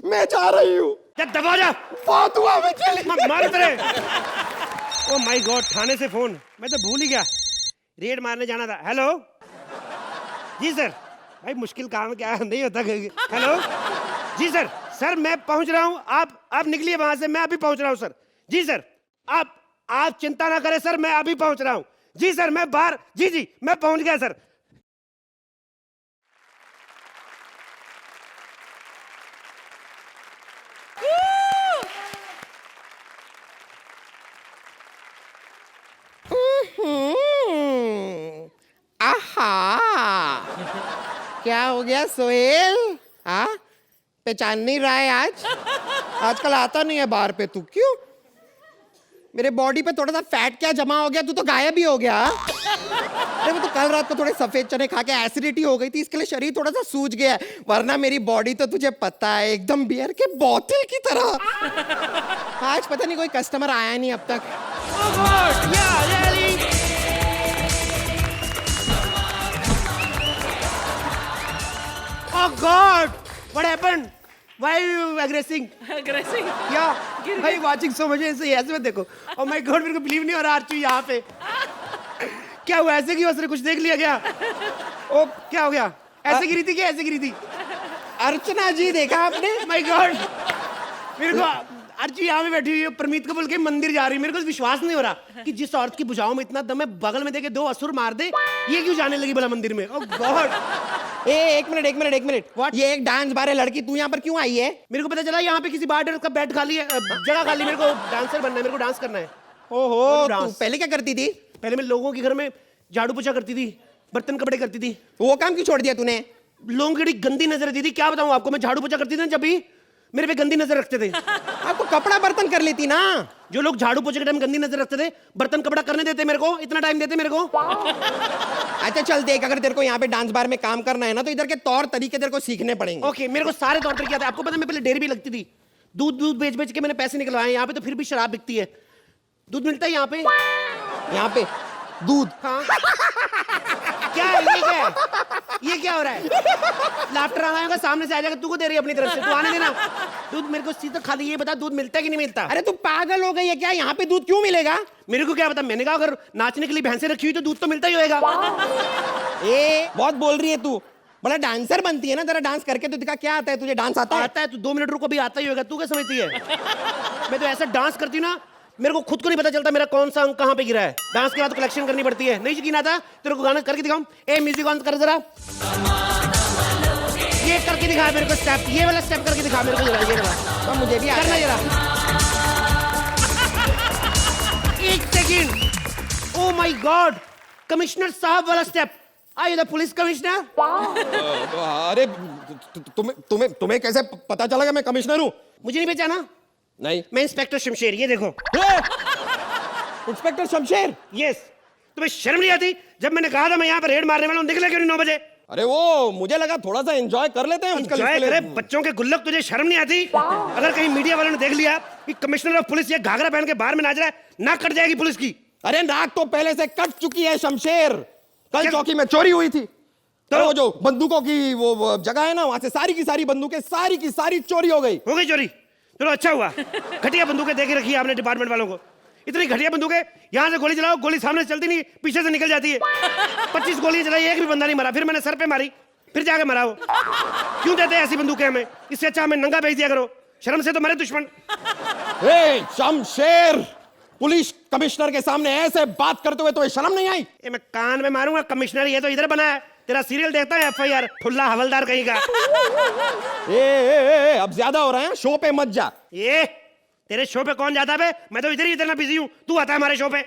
मैं जा रही हूँ। दबा जा। बात हुआ, मैं चली। मार तेरे। ओ माय गॉड, थाने से फोन, मैं तो भूल ही गया। रेड मारने जाना था। हेलो जी सर। भाई मुश्किल काम क्या नहीं होता। हेलो जी सर। सर मैं पहुंच रहा हूँ, आप निकलिए वहां से, मैं अभी पहुंच रहा हूँ सर। जी सर, आप चिंता ना करें सर, मैं अभी पहुंच रहा हूँ। जी सर मैं बाहर, जी मैं पहुंच गया सर। आहा, क्या हो गया सोहेल? हाँ, पहचान नहीं रहा है आज? आजकल आता नहीं है बाहर पे तू, क्यों? मेरे बॉडी पे थोड़ा सा फैट क्या जमा हो गया, तू तो गायब ही हो गया। अरे वो तो कल रात को थोड़े सफेद चने खा के एसिडिटी हो गई थी, इसके लिए शरीर थोड़ा सा सूज गया है, वरना मेरी बॉडी तो तुझे पता है एकदम बियर के बोतल की तरह। आज पता नहीं कोई कस्टमर आया नहीं अब तक। Oh God! What happened? Why are you aggressing? Aggressing? Yeah. Why are you watching so much? ऐसे मत देखो। Oh my God! मेरे को बिलीव नहीं हो रहा आरचू यहाँ पे। क्या हुआ? ऐसे क्यों? उसने कुछ देख लिया क्या? ओ क्या हो गया? ऐसे गिरी थी क्या? ऐसे गिरी थी? अर्चना जी देखा आपने? My God! मेरे को अर्चू यहाँ में बैठी हुई है, परमीत को बोल के मंदिर जा रही है। मेरे को विश्वास नहीं हो रहा कि जिस औरत की भुजाओं में इतना दम है, बगल में देके 2 असुर मार दे, ये क्यों जाने लगी भला मंदिर में? Oh God! एक मिनट व्हाट, ये एक डांस बार है लड़की, तू यहाँ पर क्यों आई है? मेरे को पता चला यहाँ पे किसी बार का बेड खाली है, जगह खाली, मेरे को डांसर बनना है, मेरे को डांस करना है। ओहो, तू डांस। पहले क्या करती थी? पहले मैं लोगों के घर में झाड़ू पोछा करती थी, बर्तन कपड़े करती थी। वो काम क्यों छोड़ दिया तूने? लोगों की बड़ी गंदी नजर दी थी, क्या बताऊं आपको। मैं झाड़ू पोछा करती थी ना, जब भी मेरे पे गंदी नजर रखते थे। आपको कपड़ा बर्तन कर लेती ना। जो लोग झाड़ू पोछे के टाइम गंदी नजर रखते थे, बर्तन कपड़ा करने देते मेरे को, इतना टाइम देते मेरे को। अच्छा चल देख, अगर तेरे को यहाँ पे डांस बार में काम करना है ना, तो इधर के तौर तरीके तेरे को सीखने पड़ेंगे। ओके, मेरे को सारे तौर तरीके आते हैं। आपको पता है मैं पहले डेयरी भी लगती थी, दूध बेच बेच के मैंने पैसे निकलवाए। यहाँ पे तो फिर भी शराब बिकती है। दूध मिलता है यहाँ पे? यहाँ पे दूध? हाँ। क्या है ये? क्या है ये? क्या हो रहा है? लाफ्टर आ जाएगा, सामने से आ जाएगा, तू को दे रही है अपनी तरफ से, तू आने देना। दूध मेरे को सीधा खाली ये बता, दूध मिलता है कि नहीं मिलता? अरे तू पागल हो गई है क्या? यहाँ पे दूध क्यों मिलेगा? मेरे को क्या पता, मैंने कहा अगर नाचने के लिए भैंसे रखी हुई तो दूध तो मिलता ही होगा। बहुत बोल रही है तू, बड़ा डांसर बनती है ना, जरा डांस करके तो दिखा, क्या आता है तुझे? डांस आता है? आता है, तू 2 मिनट रुको, भी आता ही होगा। तू क्या समझती है? मैं तो ऐसा डांस करती हूँ ना, मेरे को खुद को नहीं पता चलता मेरा कौन सा अंक कहाँ पे गिरा है। डांस के बाद कलेक्शन करनी पड़ती है। नहीं यकीन आता तेरे को गाना करके दिखाऊं? ए म्यूजिक ऑन कर जरा, ये करके दिखा मेरे को स्टेप, ये वाला स्टेप करके दिखा मेरे को जरा, ये वाला तो मुझे भी करना जरा। एक second, oh my god, commissioner साहब वाला step. Are you the police commissioner? अरे तुम्हें कैसे पता चला कि मैं कमिश्नर हूँ? मुझे नहीं पहचाना? नहीं, मैं इंस्पेक्टर शमशेर, ये देखो। इंस्पेक्टर शमशेर? यस। तुम्हें शर्म नहीं आती? जब मैंने कहा था मैं यहाँ पर रेड मारने वाला हूँ, निकले क्यों नहीं 9 बजे? अरे वो मुझे लगा थोड़ा सा एंजॉय कर लेते हैं आजकल। एंजॉय करे बच्चों के गुल्लक, तुझे शर्म नहीं आती? अगर कहीं मीडिया वालों ने देख लिया कि कमिश्नर ऑफ पुलिस ये घाघरा पहन के बाहर में नाच रहा है, नाक कट जाएगी पुलिस की। अरे नाक तो पहले से कट चुकी है शमशेर। कल चौकी में चोरी हुई थी, तो वो जो बंदूकों की वो जगह है ना, वहां से सारी की सारी बंदूकें सारी की सारी चोरी हो गई। हो गई चोरी? चलो अच्छा हुआ। घटिया बंदूकें देके रखी है आपने डिपार्टमेंट वालों को। इतनी घटिया बंदूकें, यहां से गोली चलाओ, गोली सामने से चलती नहीं, पीछे से निकल जाती है। 25 गोलियां चलाई, एक भी बंदा नहीं मरा। फिर मैंने सर पे मारी, फिर जाके मरा वो। क्यों देते हैं ऐसी बंदूकें हमें? इससे अच्छा हमें नंगा भेज दिया करो, शर्म से तो मरे दुश्मन। शमशेर, पुलिस कमिश्नर के सामने ऐसे बात करते हुए तो शर्म नहीं आई? मैं कान में मारूंगा। कमिश्नर ये तो इधर बना है, तेरा सीरियल देखता है FIR, ठुल्ला हवलदार कहीं का। अब ज्यादा हो रहा है, शो पे मत जा। ये तेरे शो पे कौन जाता है? मैं तो इधर ही इतना बिजी हूँ, तू आता है हमारे शो पे।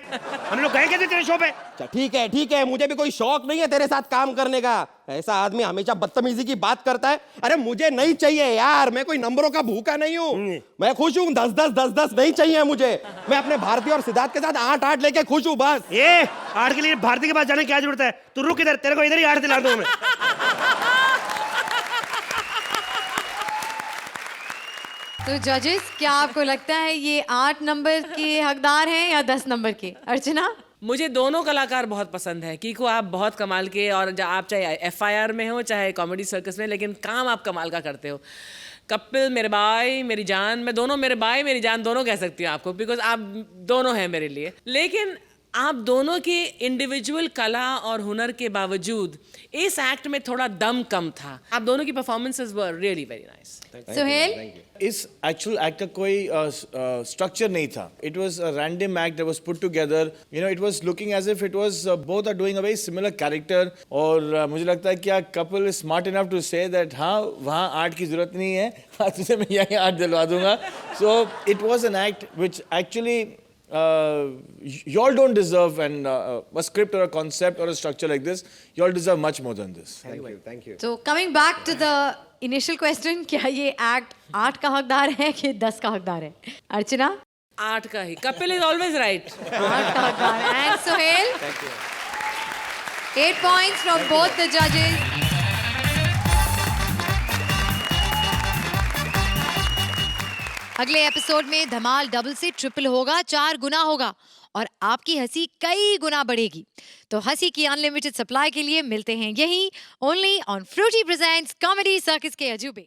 हम लोग गए कैसे तेरे शो पे? ठीक है, मुझे भी कोई शौक नहीं है तेरे साथ काम करने का। ऐसा आदमी हमेशा बदतमीजी की बात करता है। अरे मुझे नहीं चाहिए यार, मैं कोई नंबरों का भूखा नहीं हूँ। मैं खुश हूँ, 10 नहीं चाहिए मुझे। मैं अपने भारती और सिद्धार्थ के साथ 8 लेके खुश हूँ बस। ये 8 के लिए भारती के पास जाने की क्या जरूरत है? तू रुक इधर, तेरे को इधर ही 8 दिला दूं मैं। तो जजेस, क्या आपको लगता है ये 8 नंबर के हकदार हैं या 10 नंबर के? अर्चना? मुझे दोनों कलाकार बहुत पसंद है। कीको आप बहुत कमाल के, और आप चाहे FIR में हो चाहे कॉमेडी सर्कस में, लेकिन काम आप कमाल का करते हो। कपिल मेरे भाई मेरी जान, मैं दोनों मेरे भाई मेरी जान दोनों कह सकती हूँ आपको, बिकॉज आप दोनों हैं मेरे लिए। लेकिन आप दोनों की इंडिविजुअल कला और हुनर के बावजूद इस एक्ट में थोड़ा दम कम था। आप दोनों की performances were really very nice. Suhail? इस एक्चुअल एक्ट का कोई स्ट्रक्चर नहीं था. It was a random act that was put together. You know, it was looking as if it was both are doing a very similar character. और मुझे लगता है कि couple is smart enough to say that हाँ वहाँ art की जरूरत नहीं है, तुझे मैं यहीं आर्ट दिलवा दूंगा. So it was an act which actually you all don't deserve a script or a concept or a structure like this. You all deserve much more than this. Thank you. So coming back to the initial question, क्या ये act 8 का हकदार है कि 10 का हकदार है? अर्चना? 8 का ही. Kapil is always right. 8 का हकदार है. And Sohail? Thank you. 8 points from both the judges. अगले एपिसोड में धमाल डबल से ट्रिपल होगा, 4 गुना होगा और आपकी हंसी कई गुना बढ़ेगी. तो हंसी की अनलिमिटेड सप्लाई के लिए मिलते हैं यहीं only on Frooti presents comedy circus के अजूबे.